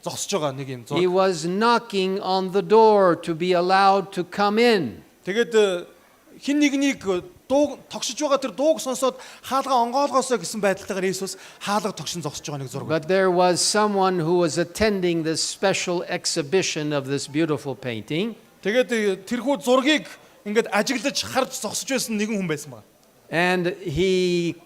зогсож байгаа нэг юм He зураг. was knocking on the door to be allowed to come in. Тэгээд хин нэгнийг дууг тогшиж байгаа тэр дууг сонсоод хаалгаа онгоолгоосоо гэсэн байдалтайгаар Есүс хаалга тогшин зогсож байгаа нэг зураг. But there was someone who was attending this special exhibition of this beautiful painting. Тэгээд тэрхүү зургийг ингээд ажиглаж харж зогсож байсан нэгэн хүн байсан байна. And he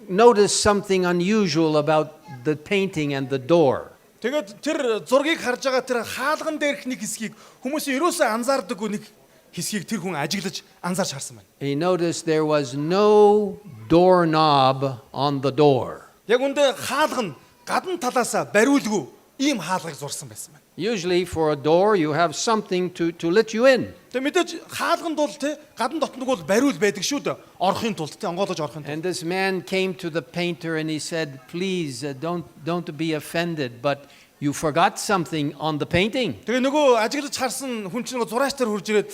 noticed something unusual about the painting and the door. Тэгээд тэр зургийг харж байгаа тэр хаалган дээрх нэг хэсгийг хүмүүсийн ерөөсөө анзаардаггүй нэг хэсгийг тэр хүн ажиглаж анзаарч харсан байна. He noticed there was no doorknob on the door. Яг үндэ хаалга нь гадна талаасаа бариулгүй ийм хаалгыг зурсан байсан байна. Usually for a door you have something to let you in. Тэгээд мэдээж хаалганд бол те гадна дотног бол бариул байдаг шүү дээ. Орохын тулд те онгоолгож орохын тулд. And this man came to the painter and he said, "Please don't be offended, but you forgot something on the painting." Тэгээ нөгөө ажиглаж харсан хүн чинь зураач дээр хурж ирээд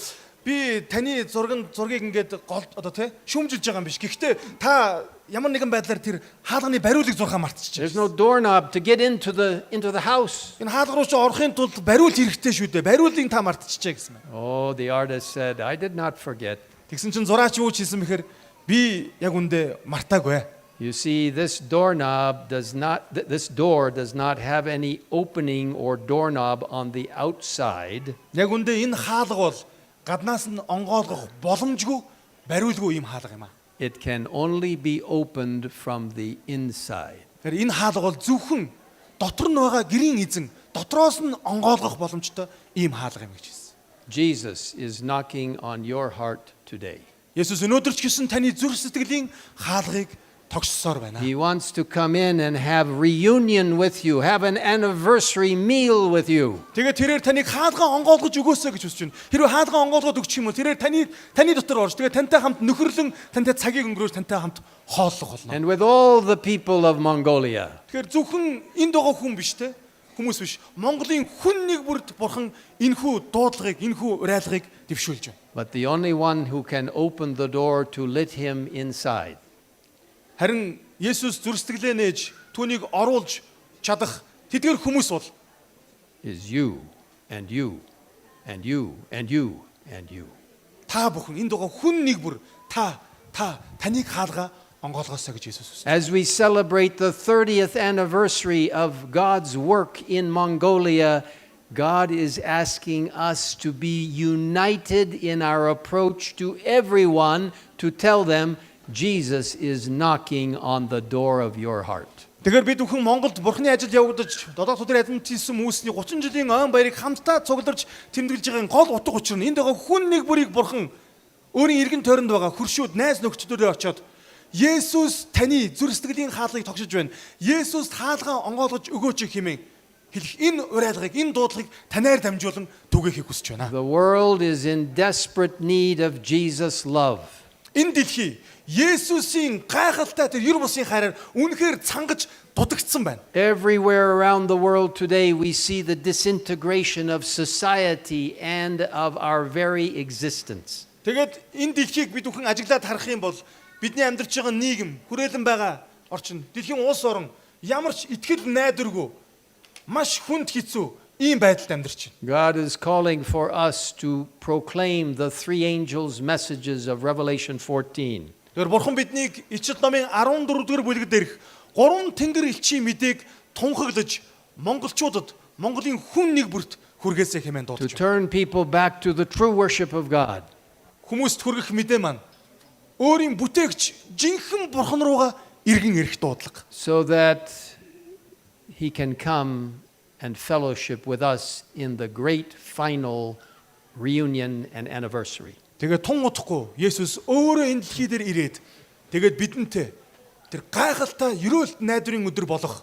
би таны зургийг ингээд одоо те шүүмжилж байгаа юм биш. Гэхдээ та ямар нэгэн байдлаар тэр хаалганы бариулыг зурхаа мартчихжээ. There's no doorknob to get into the house. Энэ хаалга руу чи орохын тулд бариул хэрэгтэй шүү дээ. Бариулыг та мартчихжээ гэсэн байна. Oh, the artist said, "I did not forget." Тэгсэн чинь зураач юу ч хэлсэн бэхээр би яг үндэ мартаагүй. You see, this door does not have any opening or doorknob on the outside. Яг үндэ энэ хаалга бол гаднаас нь онгоолгох боломжгүй бариулгүй юм хаалга юм аа. It can only be opened from the inside. Тэгэхээр энэ хаалга бол зөвхөн дотор нь байгаа гэрийн эзэн дотроос нь онгоолгох боломжтой ийм хаалга юм гэж хэлсэн. Jesus is knocking on your heart today. Есүс өнөөдөр ч гэсэн таны зүрх сэтгэлийн хаалгыг тогтсоор байна. He wants to come in and have reunion with you, have an anniversary meal with you. Тэгээд тэрээр таныг хаалгаа онгоолгож өгөөсэй гэж хүсэж байна. Хэрвээ хаалгаа онгоолгоод өгчих юм бол тэрээр таны дотор орж тэгээд тантай хамт нөхөрлөн тантай цагийг өнгөрөөж тантай хамт хооллох болно. And with all the people of Mongolia. Тэгэхээр зөвхөн энд байгаа хүн биш те хүмүүс биш. Монголын хүн нэг бүрд бурхан энхүү дуудлагыг, энхүү урайлгыг дэвшүүлж байна. But the only one who can open the door to let him inside Харин Есүс зүрх сэтгэлээ нээж түүнийг оруулж чадах тэдгээр хүмүүс бол is you and you and you and you and you. та бүхэн энд байгаа хүн нэг бүр таныг хаалгаа онгоолгоосоо гэж Есүс хүсэж. As we celebrate the 30th anniversary of God's work in Mongolia, God is asking us to be united in our approach to everyone to tell them Jesus is knocking on the door of your heart. Тэгэхээр бид бүхэн Монголд Бурхны ажил явагдаж додоод төдөр админтистсэн хүмүүсийн 30 жилийн ойн баярыг хамтдаа цугларч тэмдэглэж байгаа гол утга учир нь энд байгаа хүн нэг бүрийг Бурхан өөрийн эргэн тойронд байгаа хөршүүд найз нөхдөдөө очиод Есүс таны зүрх сэтгэлийн хаалгыг тогшиж байна. Есүс хаалгаа онгоолгож өгөөч хэмээн хэлэх энэ урайлгыг, энэ дуудлагыг танаар дамжуулан түгээхийг хүсэж байна. The world is in desperate need of Jesus' love. Энэ дэлхий Есүсийн гайхалтай тэр ер бусын хайраар үнэхээр цангаж дутагдсан байна. Everywhere around the world today, we see the disintegration of society and of our very existence. Тэгээд энэ дэлхийг бид бүхэн ажиглаад харах юм бол бидний амьдарч байгаа нийгэм, хүрээлэн байгаа орчин, дэлхийн улс орон ямар ч итгэл найдваргүй маш хүнд хэцүү ийм байдалд амьдарч байна. God is calling for us to proclaim the three angels' messages of Revelation 14. Тэгэхээр бурхан биднийг Ичил номын 14-р бүлэг дээрх гурван тэнгэр элчийн мэдээг тунхаглаж монголчуудад Монголын хүн нэг бүрт хүргээсэй хэмээн To дуудаж байна. turn people back to the true worship of God. Хүмүүст хүргэх мэдээ маань өөрийн бүтээгч жинхэнэ бурхан руугаа иргэн ирэх дуудлага. So that he can come and fellowship with us in the great final reunion and anniversary. Тэгээд тун удахгүй Есүс өөрөө энэ дэлхий дээр ирээд тэгээд бидэнтэй тэр гайхалтай ерөөлт найдварын өдөр болох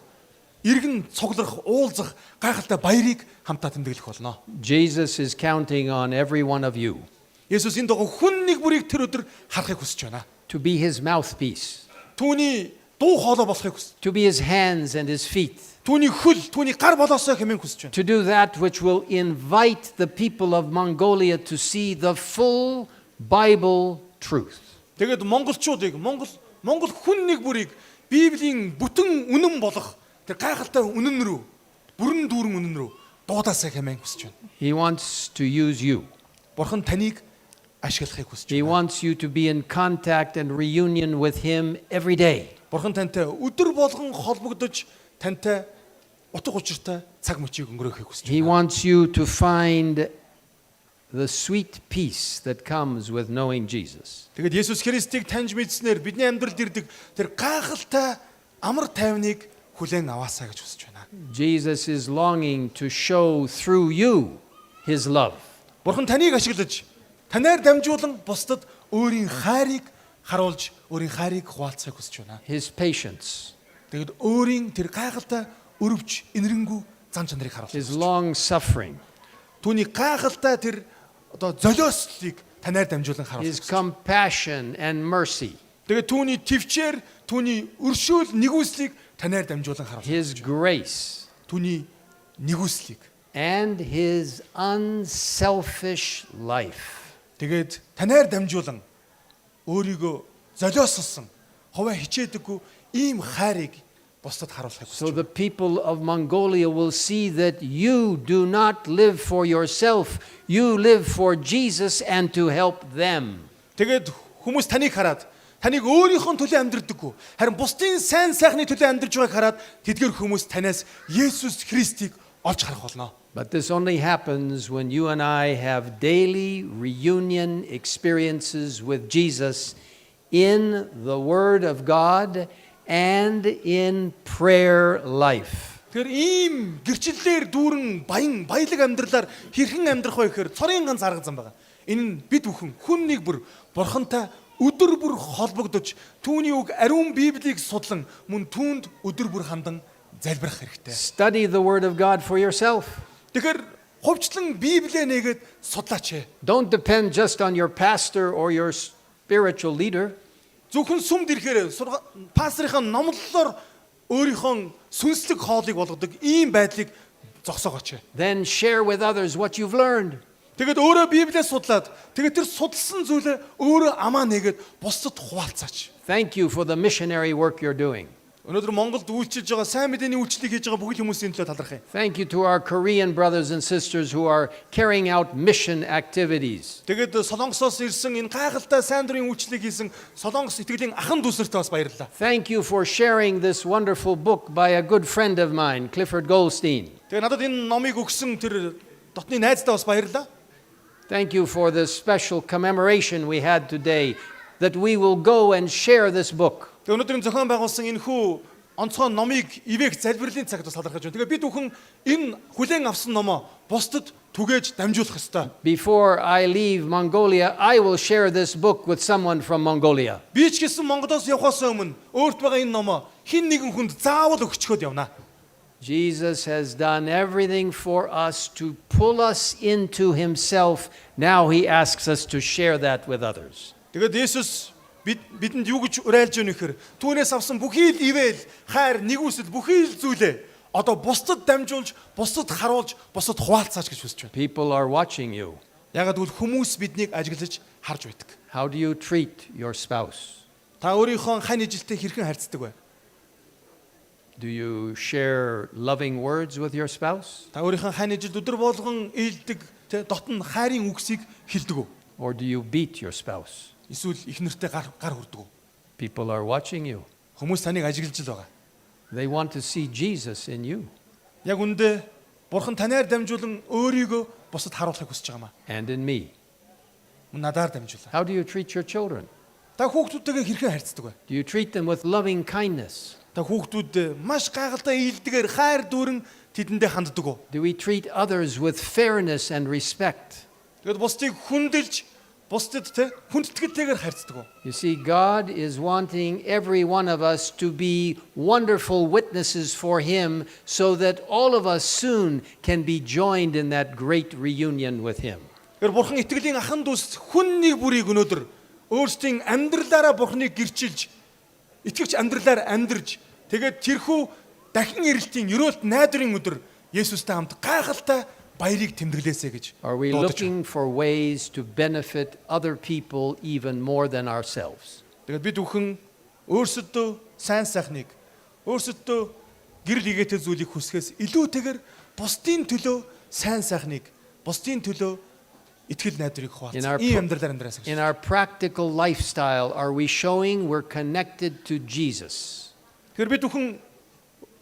иргэн цуглах, уулзах гайхалтай баярыг хамтаа тэмдэглэх болно. Jesus is counting on every one of you Есүс энэ дагуу хүн нэг бүрийг тэр өдөр харахыг хүсэж байна. to be his mouthpiece, Түүний дуу хоолой болохыг хүсэж. to be his hands and his feet, Түүний хөл, түүний гар болоосоо хэмээн хүсэж байна. to do that which will invite the people of Mongolia to see the full Bible truth. Тэгээд монголчуудыг, Монгол хүн нэг бүрийг Библийн бүтэн үнэн болох тэр гайхалтай үнэн рүү, бүрэн дүүрэн үнэн рүү дуудаасаа хэмээн хүсэж байна. He wants to use you. Бурхан таныг ашиглахыг хүсэж He байна. wants you to be in contact and reunion with him every day. Бурхан тантай өдөр болгон холбогдож, тантай утга учиртай цаг мөчийг өнгөрөөхийг хүсэж He байна. wants you to find the sweet peace that comes with knowing Jesus. Тэгээд Есүс Христийг таньж мэдснээр бидний амьдралд ирдэг тэр гайхалтай амар тайвныг хүлээн аваасаа гэж хүсэж байна. Jesus is longing to show through you his love. Бурхан таныг ашиглаж, танаар дамжуулан бусдад өөрийн хайрыг харуулж, өөрийн хайрыг хуваалцахыг хүсэж байна. His patience, Тэгээд өөрийн тэр гайхалтай өрөвч, инэрэнгүү зан чанарыг харуулж. his long suffering, Түүний гайхалтай тэр одоо золиослыг танаар дамжуулан his харуулж. compassion and mercy, Тэгээд түүний твчээр, түүний өршөөл нэгүслийг танаар дамжуулан харуулж. his grace, Түүний нэгүслийг. and his unselfish life. Тэгээд танаар дамжуулан өөрийгөө золиослсон, ховоо хичээдэггүй ийм хайрыг бусдад харуулахыг So хүсэж the people of Mongolia will see that you do not live for yourself, you live for Jesus and to help them. Тэгээд хүмүүс таныг хараад таныг өөрийнхөө төлөө амьдрдаггүй. Харин бусдын сайн сайхны төлөө амьдарч байгааг хараад тэдгээр хүмүүс танаас Есүс Христийг олж харах болно. But this only happens when you and I have daily reunion experiences with Jesus in the Word of God and in prayer life. Тэгэхээр ийм гэрчлэлээр дүүрэн баялаг амьдралаар хэрхэн амьдрах вэ гэхээр цорын ганц арга зам байгаа. Энэ нь бид бүхэн хүн нэг бүр бурхантай өдөр бүр холбогдож түүний үг ариун Библийг судлан мөн түүнд өдөр бүр хандан залбирах хэрэгтэй. Study the Word of God for yourself. Тэгэхээр хувьчлан Библийг нээгээд судлаач. Don't depend just on your pastor or your spiritual leader. Зөвхөн сүмд ирэхээр пасторынхаа номлолоор өөрийнхөө сүнслэг хоолыг болгодог ийм байдлыг зогсоогооч. Then share with others what you've learned. Тэгээд өөрөө Библийг судлаад тэгээд тэр судалсан зүйлээ өөрөө амаа нэгээд бусдад хуваалцаач. Thank you for the missionary work you're doing. Өнөөдөр Монголд үйлчилж байгаа сайн мэдээний үйлчлэг хийж байгаа бүхэл хүмүүсийн төлөө талархъя. Thank you to our Korean brothers and sisters who are carrying out mission activities. Тэгээд Солонгосоос ирсэн энэ гайхалтай сайн дурын үйлчлэг хийсэн Солонгос итгэлийн ахан дүүсэртээ бас баярлалаа. Thank you for sharing this wonderful book by a good friend of mine, Clifford Goldstein. Тэгээд надад энэ номыг өгсөн тэр дотны найздаа бас баярлалаа. Thank you for this special commemoration we had today that we will go and share this book. Тэгээд өнөөдрийн зохион байгуулсан энэ хүү онцгой номыг ивэх залбирлын цагт бас талархаж байна. Тэгээд бид бүхэн энэ хүлээн авсан номоо бусдад түгээж дамжуулах ёстой. Before I leave Mongolia, I will share this book with someone from Mongolia. Би ч гэсэн Монголоос явхаас өмнө өөрт байгаа энэ номоо хэн нэгэн хүнд заавал өгчхөд явна. Jesus has done everything for us to pull us into himself. Now he asks us to share that with others. Тэгээд Есүс бидэнд юу гэж уриалж өгнө гэхээр түүнээс авсан бүхий л ивэл, хайр, нэгүсэл бүхий л зүйлээ одоо бусдад дамжуулж, бусдад харуулж, бусдад хуваалцаач гэж хүсэж байна. People are watching you. Ягаад гэвэл хүмүүс биднийг ажиглаж харж байдаг. How do you treat your spouse? Та өөрийнхөө хань ижилтэй хэрхэн харьцдаг вэ? Do you share loving words with your spouse? Та өөрийнхөө хань ижилд өдөр болгон ээлдэг дотн хайрын үгсийг хэлдэг үү? Or do you beat your spouse? Эсвэл их нэртэй гар хүрдэг үү? People are watching you. Хүмүүс таныг ажиглаж л байгаа. They want to see Jesus in you Яг үндэ Бурхан танаар дамжуулан өөрийгөө бусад харуулахыг хүсэж байгаа маа. and in me. Надаар дамжуулаа. How do you treat your children? Та хүүхдүүдтэйгээ хэрхэн харьцдаг вэ? Do you treat them with loving kindness? Та хүүхдүүд маш гайхалтай ийдгээр хайр дүүрэн тэдэндээ ханддаг уу? Do we treat others with fairness and respect? Тэгэд бусдыг хүндэлж, бусдад хүндэтгэлтэйгээр харьцдаг уу? You see, God is wanting every one of us to be wonderful witnesses for Him so that all of us soon can be joined in that great reunion with Him. Тэгэхээр Бурхан итгэлийн ахан дүүс хүн нэг бүрийг өнөөдөр өөрсдийн амьдралаараа Бурханыг гэрчилж, итгэвч амьдралаар амьдарж, тэгээд тэрхүү дахин ирэлтийн ерөөлт найдварын өдөр Есүстэй хамт гайхалтай баярыг тэмдэглээсэй гэж Are we дуудаж байна. looking for ways to benefit other people even more than ourselves? Тэгээд бид бүхэн өөрсөдөө сайн сайхныг, өөрсөдөө гэрэл игээтэй зүйлийг хүсгэхээс илүүтэйгээр бусдын төлөө сайн сайхныг, бусдын төлөө итгэл найдварыг In our хуваалцах. Ийм амьдралаар амьдраас гэж. In our practical lifestyle, are we showing we're connected to Jesus? Тэгэхээр бид бүхэн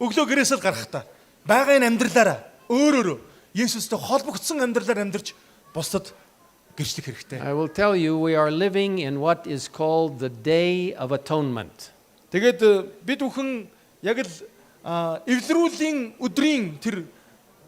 өглөө гэрээс л гарахдаа байгаа энэ амьдралаараа өөрөөрөө Есүстэй холбогдсон амьдралаар амьдарч бусдад гэрчлэх хэрэгтэй. I will tell you, we are living in what is called the Day of Atonement. Тэгээд бид бүхэн яг л эвлэрүүлийн өдрийн тэр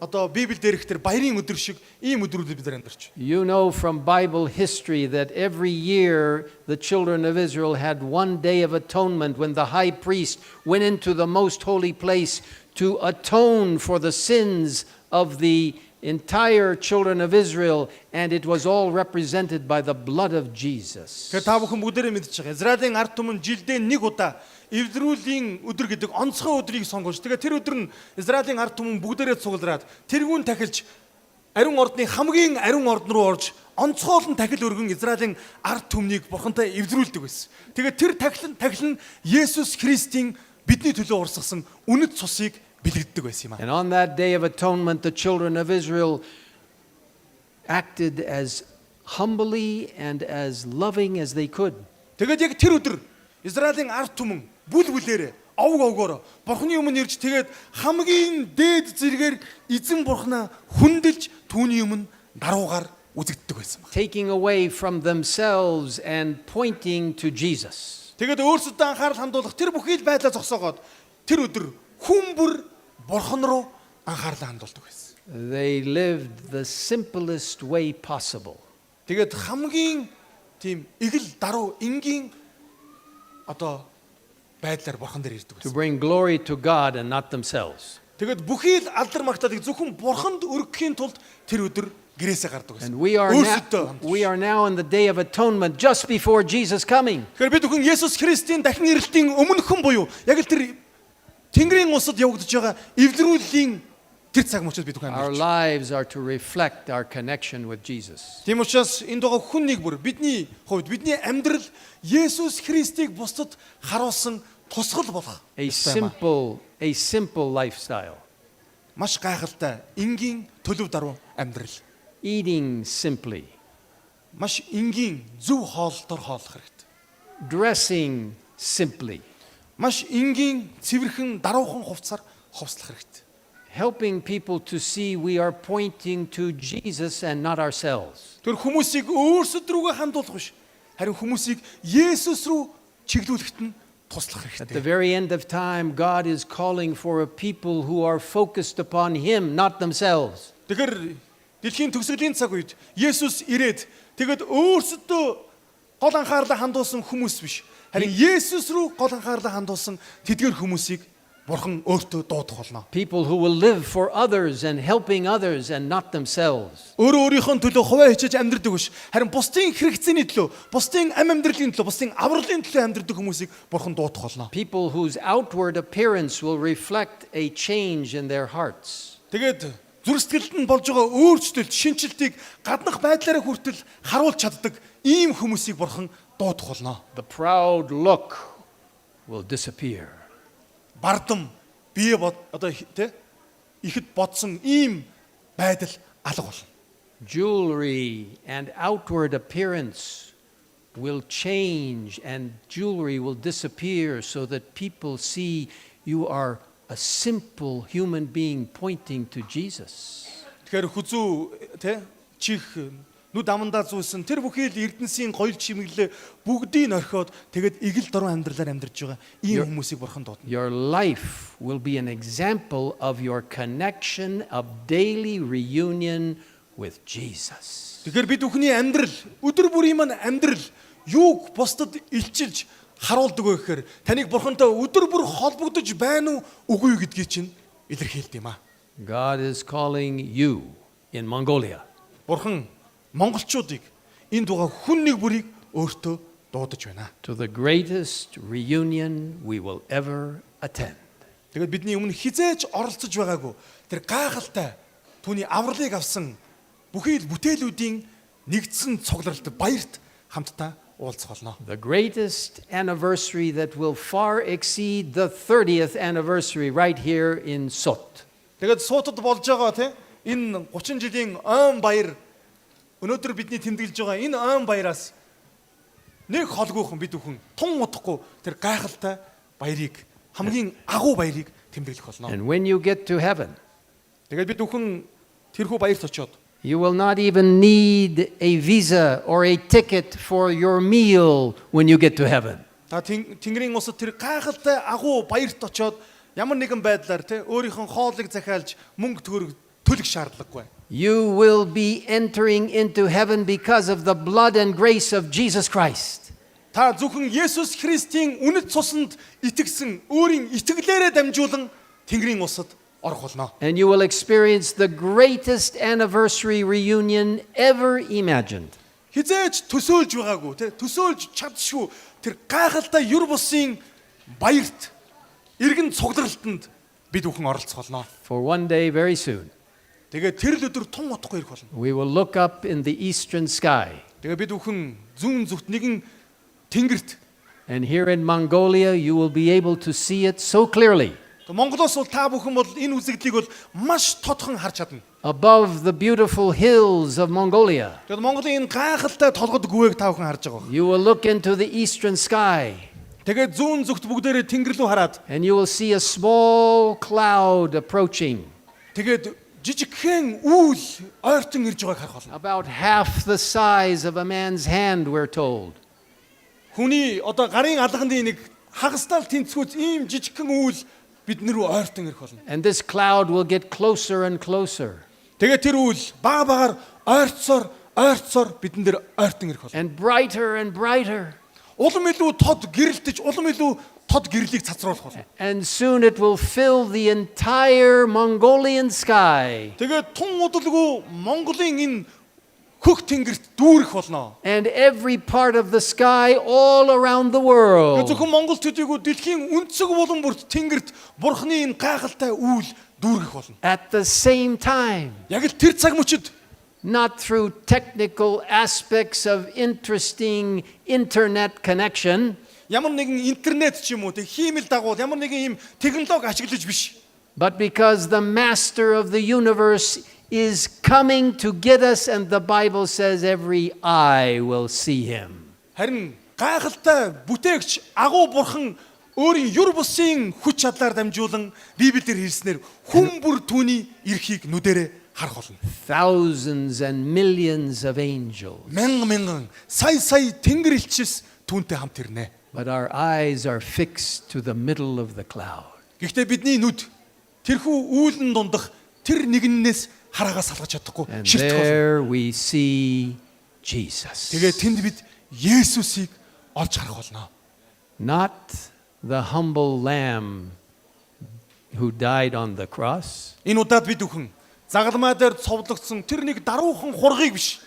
одоо Библиэлд дээрх тэр баярын өдөр шиг ийм өдрүүдэд бид амьдарч. You know from Bible history that every year the children of Israel had one day of atonement when the high priest went into the most holy place to atone for the sins of the entire children of Israel, and it was all represented by the blood of Jesus. Тэгэхээр та бүхэн бүгдээрээ мэдчихэж байгаа. Израилийн ард түмэн жилдээ нэг удаа эвдрүүлийн өдөр гэдэг онцгой өдрийг сонгож. Тэгээд тэр өдөр нь Израилийн ард түмэн бүгдээрээ цуглараад тэргүүн тахилж ариун ордны хамгийн ариун орд руу орж онцгойлон тахил өргөн Израилийн ард түмнийг Бурхантай эвдрүүлдэг байсан. Тэгээд тэр тахил нь Есүс Христийн бидний төлөө урсгасан үнэт цусыг бэлэгддэг байсан юм аа. And on that day of atonement, the children of Israel acted as humbly and as loving as they could. Тэгээд яг тэр өдөр Израилийн ард түмэн бүл бүлээрээ овг овгоор Бурханы өмнө ирж тэгээд хамгийн дээд зэргээр эзэн Бурханаа хүндэлж түүний өмнө даруугаар үзэгддэг байсан баг. Taking away from themselves and pointing to Jesus. Тэгээд өөрсдөдөө анхаарал хандуулах тэр бүхий л байдлаа зогсоогоод тэр өдөр хүн бүр Бурхан руу анхаарлаа хандуулдаг байсан. They lived the simplest way possible. Тэгээд хамгийн тийм игэл даруй энгийн одоо байдлаар Бурхан дээр ирдэг To байсан. bring glory to God and not themselves. Тэгээд бүхий л алдар магтаалыг зөвхөн Бурханд өргөхийн тулд тэр өдөр гэрээсээ гардаг байсан. And we are now in the day of atonement just before Jesus coming. Тэгэхээр бид бүхэн Есүс Христийн дахин ирэлтийн өмнөхөн буюу яг л тэр Тэнгэрийн усад явагдаж байгаа эвлэрүүлийн тэр цаг мөчид бид бүхэн Our амьдарч. lives are to reflect our connection with Jesus. Тийм учраас энд байгаа хүн нэг бүр бидний хувьд бидний амьдрал Есүс Христийг бусдад харуулсан тусгал болох A ёстой юм аа. simple lifestyle. Маш гайхалтай энгийн төлөв даруй амьдрал. Eating simply. Маш энгийн зөв хоолтоор хооллох хэрэгтэй. Dressing simply. Маш энгийн цэвэрхэн даруухан хувцсаар хувцлах хэрэгтэй. Helping people to see we are pointing to Jesus and not ourselves. Тэр хүмүүсийг өөрсдөд рүүгээ хандуулах биш. Харин хүмүүсийг Есүс рүү чиглүүлэхэд нь туслах At the хэрэгтэй. very end of time, God is calling for a people who are focused upon Him, not themselves. Тэгэхээр дэлхийн төгсгөлийн цаг үед Есүс ирээд тэгэд өөрсдөө гол анхаарлаа хандуулсан хүмүүс биш. Харин Есүс рүү гол анхаарлаа хандуулсан тэдгээр хүмүүсийг Бурхан өөртөө дуудах болно. People who will live for others and helping others and not themselves. Өөрийнхөө төлөө хуваа хичээж амьдрдаг биш. Харин бусдын хэрэгцээний төлөө, бусдын амьдралын төлөө, бусдын авралын төлөө амьдрдаг хүмүүсийг Бурхан дуудах болно. People whose outward appearance will reflect a change in their hearts. Тэгээд зүрх сэтгэлд нь болж байгаа өөрчлөлт, шинжилтийг гаднах байдлаараа хүртэл харуулж чаддаг ийм хүмүүсийг Бурхан дуудах болно. The proud look will disappear. Бардам бие одоо тэ ихэд бодсон ийм байдал алга болно. Jewelry and outward appearance will change and jewelry will disappear so that people see you are a simple human being pointing to Jesus. Тэгэхээр хүзүү тэ чих нүд амандаа зүүсэн тэр бүхий л эрдэнсийн гоёл чимэглэлээ бүгдийг орхиод тэгээд игэл дуруу амьдралаар амьдарч байгаа ийм хүмүүсийг Бурхан дуудана. Your life will be an example of your connection of daily reunion with Jesus. Тэгэхээр бид бүхний амьдрал өдөр бүрийн маань амьдрал юуг бусдад илчилж харуулдаг вэ гэхээр таныг Бурхантай өдөр бүр холбогдож байна уу үгүй гэдгийг чинь илэрхийлдэг юм аа. God is calling you in Mongolia Бурхан монголчуудыг энэ дугаа хүн нэг бүрийг өөртөө дуудаж байна. to the greatest reunion we will ever attend. Тэгээд бидний өмнө хизээч оролцож байгаагүй тэр гайхалтай түүний авралыг авсан бүхий л бүтээлүүдийн нэгдсэн цугларалт баярт хамтдаа уулзах болно. The greatest anniversary that will far exceed the 30th anniversary right here in Sot. Тэгээд суутад болж байгаа тийм энэ 30 жилийн ойн баяр өнөөдөр бидний тэмдэглэж байгаа энэ ойн баяраас нэг холгүйхан бид бүхэн тун удахгүй тэр гайхалтай баярыг хамгийн агуу баярыг тэмдэглэх болно. And when you get to heaven, Тэгээд бид бүхэн тэрхүү баярт очиод you will not even need a visa or a ticket for your meal when you get to heaven. та Тэнгэрийн усад тэр гайхалтай агуу баярт очиод ямар нэгэн байдлаар те өөрийнхөө хоолыг захиалж мөнгө төгрөг төлөх шаардлагагүй. You will be entering into heaven because of the blood and grace of Jesus Christ. Та зөвхөн Есүс Христийн үнэт цуснд итгэсэн өөрийн итгэлээрээ дамжуулан Тэнгэрийн усад орох болно. And you will experience the greatest anniversary reunion ever imagined. Хизээч төсөөлж байгаагүй те төсөөлж чадшгүй тэр гайхалтай юр бусын баярт эргэн цугларалтанд бид бүхэн оролцох болно. For one day, very soon, Тэгээд тэр л өдөр тун утахгүй ирэх болно. we will look up in the eastern sky. Тэгээд бид бүхэн зүүн зүгт нэгэн тэнгэрт And here in Mongolia, you will be able to see it so clearly. Монголоос бол та бүхэн бол энэ үзэгдлийг бол маш тодхон харж чадна. Above the beautiful hills of Mongolia, Тэгээд Монголын энэ гайхалтай толгод гүвээг та бүхэн харж байгаа. you will look into the eastern sky Тэгээд зүүн зүгт бүгдээрээ тэнгэр рүү хараад and you will see a small cloud approaching, тэгээд жижигхэн үүл ойртон ирж байгааг харах болно. about half the size of a man's hand, we're told. Хүний одоо гарын алганы нэг хагастай тэнцвүүц ийм жижигхэн үүл бидний рүү ойртон ирэх болно. And this cloud will get closer and closer. Тэгээд тэр үйл бага багаар ойрцоор бидэн дээр ойртон ирэх болно. And brighter and brighter. Улам илүү тод гэрэлтэж, улам илүү тод гэрлийг цацруулах болно. And soon it will fill the entire Mongolian sky. Тэгээд тун удалгүй Монголын энэ хөх тэнгэрт дүүрэх болно. And every part of the sky all around the Тэгээд world. зөвхөн Монгол төдийгүй дэлхийн өнцөг болон бүрт тэнгэрт Бурхны энэ гайхалтай үйл дүүрэх болно. At the same time. Яг л тэр цаг мөчид Not through technical aspects of interesting internet connection, ямар нэгэн интернет ч юм уу тэг хиймэл дагуул ямар нэгэн ийм технологи ашиглаж биш. but because the master of the universe is coming to get us, and the Bible says every eye will see him. Харин гайхалтай бүтээгч агуу бурхан өөрийн юр бусын хүч чадлаар дамжуулан Библиэлд хэлснээр хүн бүр түүний эрхийг нүдэрээ харах болно. Thousands and millions of angels. Мянган сая тэнгэр элчис түүнтэй хамт ирнэ. But our eyes are fixed to the middle of the cloud. Гэхдээ бидний нүд тэрхүү үүлэн дундах тэр нэгнээс хараагаас салгаж чадахгүй And ширтэх болно. there we see Jesus. Тэгээд тэнд бид Есүсийг олж харах болно. Not the humble lamb who died on the cross, Энэ удаад бид бүхэн загалмай дээр цовдлогдсон тэр нэг даруухан хургийг биш.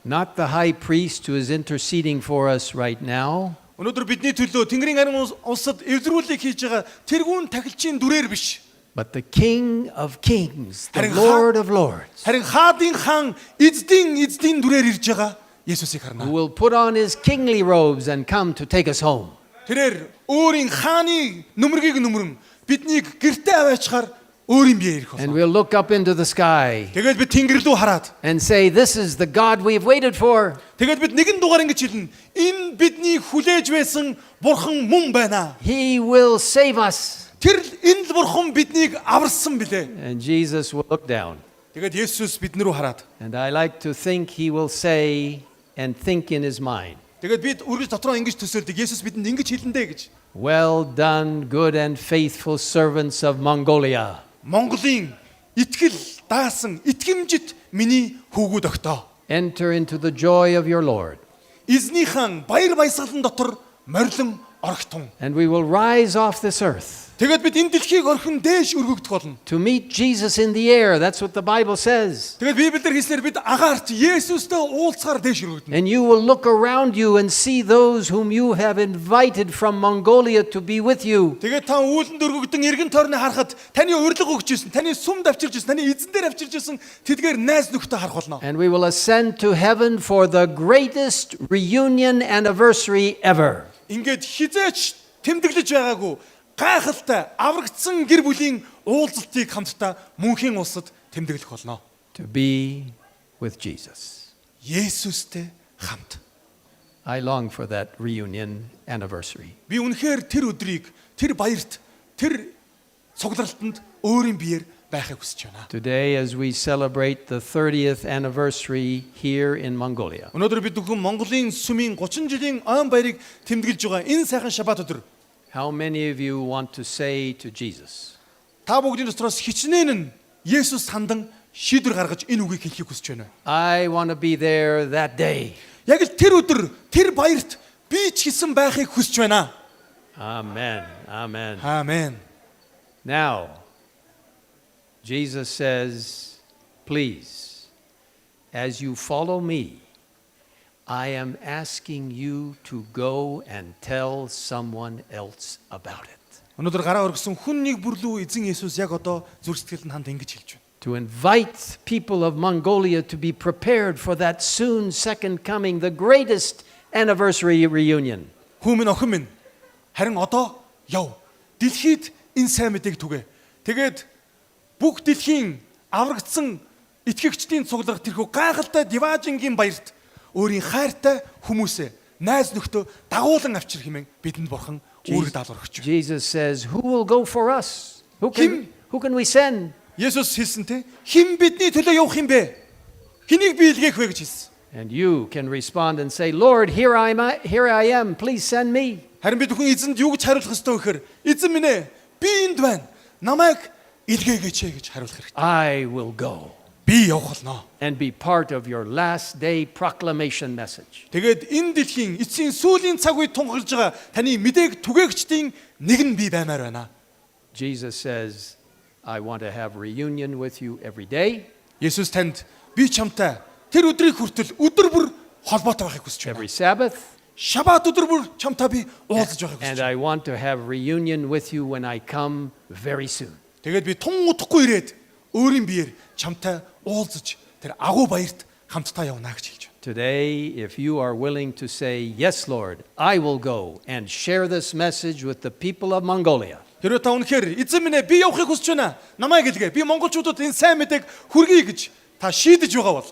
not the high priest who is interceding for us right now, Өнөөдөр бидний төлөө Тэнгэрийн харин улсад эвлэрүүлэг хийж байгаа тэргүүн тахилчийн дүрээр биш. but the King of Kings, the Харин Lord of Lords, Харин хаадын хаан эздийн дүрээр ирж байгаа Есүсийг who харна. will put on his kingly robes and come to take us home. Тэрээр өөрийн хааны нүмергийг нүмерэн биднийг гэртээ аваачаар өөрийн бие ирэх And болно. we'll look up into the sky Тэгээд бид Тэнгэр рүү хараад and say, "This is the God we've waited for." тэгээд бид нэгэн дугаар ингэж хэлнэ. Энэ бидний хүлээж байсан бурхан мөн байна. He will save us. Тэр энэ л бурхан биднийг аварсан билээ. And Jesus will look down. Тэгээд Есүс бид нар рүү хараад And I like to think he will say and think in his mind, тэгээд бид үргэлж дотроо ингэж төсөөлдөг. Есүс бидэнд ингэж хэлэндэ гэж. "Well done, good and faithful servants of Mongolia." Монголын итгэл даасан итгэмжит миний хүүгүүд өгтөө. Enter into the joy of your Lord. Эзнийхэн баяр баясгалан дотор морилон орогтун. And we will rise off this earth Тэгээд бид энэ дэлхийг орхин дээш өргөгдөх болно. to meet Jesus in the air. That's what the Bible says. Тэгээд Библиэр хэлснээр бид агаарч Есүстэй уулзгаар дээш өргөгдөнө. And you will look around you and see those whom you have invited from Mongolia to be with you. Тэгээд та үүлэнд өргөгдөн эргэн тойрны харахад таны урилга өгч ирсэн, таны сүмд авчирч ирсэн, таны эзэн дээр авчирч ирсэн тэдгээр найз нөхдөд харах болно. And we will ascend to heaven for the greatest reunion anniversary ever. Ингээд хизээч тэмдэглэж байгаагүй гайхалтай аврагдсан гэр бүлийн уулзалтыг хамтдаа мөнхийн улсад тэмдэглэх болно. To be with Jesus. Есүстэй хамт. I long for that reunion anniversary. Би үнэхээр тэр өдрийг, тэр баярт, тэр цугларалтанд өөрийн биеэр байхыг хүсэж байна. Today, as we celebrate the 30th anniversary here in Mongolia, Өнөөдөр бид бүхэн Монголын сүмийн 30 жилийн он баярыг тэмдэглэж байгаа энэ сайхан шабат өдөр how many of you want to say to Jesus, та бүгдийн дотроос хичнээн нь Есүс хандан шийдвэр гаргаж энэ үгийг хэлхийг хүсэж байна. "I want to be there that day"? Яг л тэр өдөр, тэр баярт би ч гэсэн байхыг хүсэж байна. Amen. Amen. Аамен. Now, Jesus says, "Please, as you follow me, I am asking you to go and tell someone else about it." Өнөөдөр гараа өргөсөн хүн нэг бүрлүү эзэн Есүс яг одоо зүрх сэтгэлд ханд ингэж хэлж байна. To invite people of Mongolia to be prepared for that soon second coming, the greatest anniversary reunion. Хүмүн охин минь харин одоо яв. Дэлхийд энэ сайн мэдээг түгээ. Тэгээд бүх дэлхийн аврагдсан итгэгчдийн цуглах тэрхүү гайхалтай диважингийн баярт өөрийн хайртай хүмүүсээ найз нөхдөө дагуулan авчир хэмээн бидэнд бурхан үүрэг даалгаварч байна. Jesus says, "Who will go for us? Who can we send?" Есүс хэлсэн те хэн бидний төлөө явах юм бэ? Хэнийг би илгээх вэ гэж хэлсэн. And you can respond and say, "Lord, here I am, please send me." Харин бид бүхэн эзэнд юу гэж хариулах ёстой вэ гэхээр эзэн минь ээ би энд байна. Намайг илгээгээч гэж хариулах хэрэгтэй. I will go Би явах болно. and be part of your last day proclamation message. Тэгээд энэ дэлхийн эцсийн сүүлийн цаг үед тунхаглаж байгаа таны мэдээг түгээгчдийн нэг нь би баймаар байна. Jesus says, "I want to have reunion with you every day, Есүс танд би чамтай тэр өдрийг хүртэл өдөр бүр холбоотой байхыг хүсэж байна. every Sabbath, Шабат өдөр бүр чамтай би уулзаж байхыг хүсэж and байна. I want to have reunion with you when I come very soon." Тэгээд би тун удахгүй ирээд өөрийн биеэр чамтай уулзаж тэр агуу баярт хамтдаа явна гэж хэлж байна. Today, if you are willing to say, "Yes, Lord, I will go and share this message with the people of Mongolia," Хэрвээ та үнэхээр эзэн минь ээ би явахыг хүсэж байна. Намайг илгээ. Би монголчуудад энэ сайн мэдээг хүргэе гэж та шийдэж байгаа бол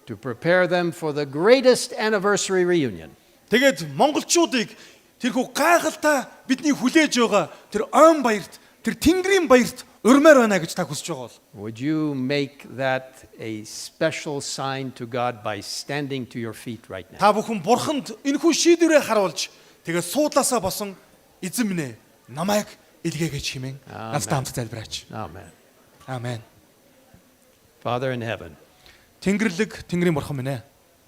to prepare them for the greatest anniversary reunion, тэгээд монголчуудыг тэрхүү гайхалтай бидний хүлээж байгаа тэр он баярт, тэр тэнгэрийн баярт урмаар байна гэж та хүсэж байгаа бол would you make that a special sign to God by standing to your feet right now? та бүхэн бурханд энэхүү шийдвэрээ харуулж тэгээд суудлаасаа босон эзэн минь ээ намайг илгээгэж хэмээн надтай хамт залбираач. Amen. Аамен. Father in heaven, Тэнгэрлэг тэнгэрийн бурхан минь ээ.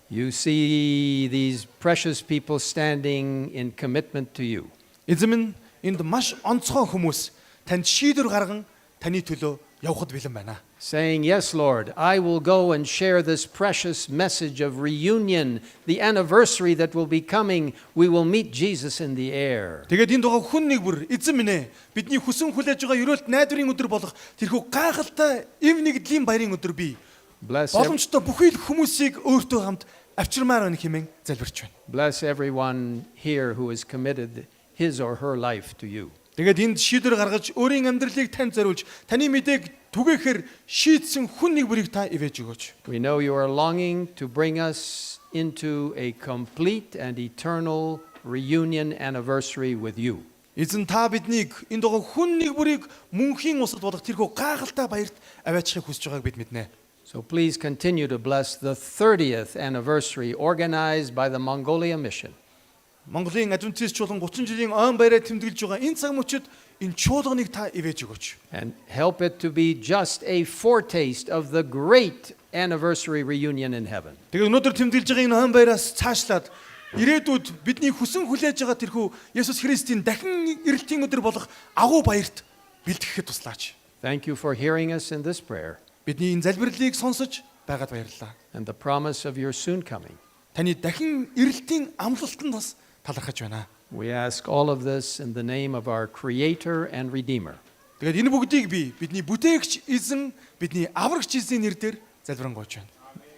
you see these precious people standing in commitment to you. Эзэн минь энд маш онцгой хүмүүс танд шийдвэр гарган таны төлөө явахд бэлэн байна. Saying, "Yes, Lord, I will go and share this precious message of reunion, the anniversary that will be coming. We will meet Jesus in the air." Тэгээд энэ дугаа хүн нэг бүр эзэн минь ээ бидний хүсэн хүлээж байгаа ерөөлт найдварын өдөр болох тэрхүү гайхалтай эв нэгдлийн баярын өдөр бий. Bless, Боломжтой бүхий л хүмүүсийг өөртөө хамт авчирмаар байна хэмээн залбирч байна. bless everyone here who has committed his or her life to you. Тэгээд энд шийдвэр гаргаж өөрийн амьдралыг танд зориулж таны мэдээг түгээхээр шийдсэн хүн нэг бүрийг та ивэж өгөөч. We know you are longing to bring us into a complete and eternal reunion anniversary with you. Эзэн та биднийг энэ дугаа хүн нэг бүрийг мөнхийн усад болох тэрхүү гайхалтай баярт аваачихыг хүсэж байгааг бид мэднэ. So please continue to bless the 30th anniversary organized by the Mongolia Mission. Монголын Адвентист чуулган 30 жилийн ойн баяраа тэмдэглэж байгаа энэ цаг мөчид энэ чуулганыг та ивэж өгөөч. And help it to be just a foretaste of the great anniversary reunion in heaven. Тэгээд өнөөдөр тэмдэглэж байгаа энэ ойн баяраас цаашлаад ирээдүйд бидний хүсэн хүлээж байгаа тэрхүү Есүс Христийн дахин ирэлтийн өдөр болох агуу баярт бэлтгэхэд туслаач. Thank you for hearing us in this prayer Бидний энэ залбирлыг сонсож байгаад баярлалаа. and the promise of your soon coming. Таны дахин ирэлтийн амлалтанд бас талархаж байна. We ask all of this in the name of our Creator and Redeemer, Тэгээд энэ бүгдийг би бидний бүтээгч эзэн, бидний аврагч эзний нэрээр залбирanгуйч байна.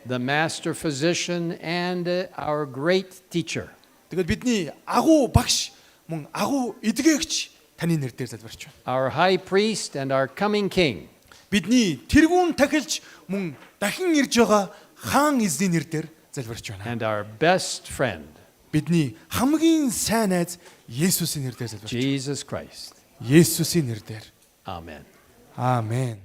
the Master Physician and our great Teacher. Тэгээд бидний агуу багш, мөн агуу эдгээгч таны нэрээр залбирч байна. Our High Priest and our coming King, Бидний тэргүүн тахилч мөн дахин ирж байгаа хаан эзний нэрээр залбирч байна. and our best friend, Бидний хамгийн сайн найз Есүсийн нэрээр залбирч байна. Jesus Christ. Есүсийн нэрээр. Amen. Аамен.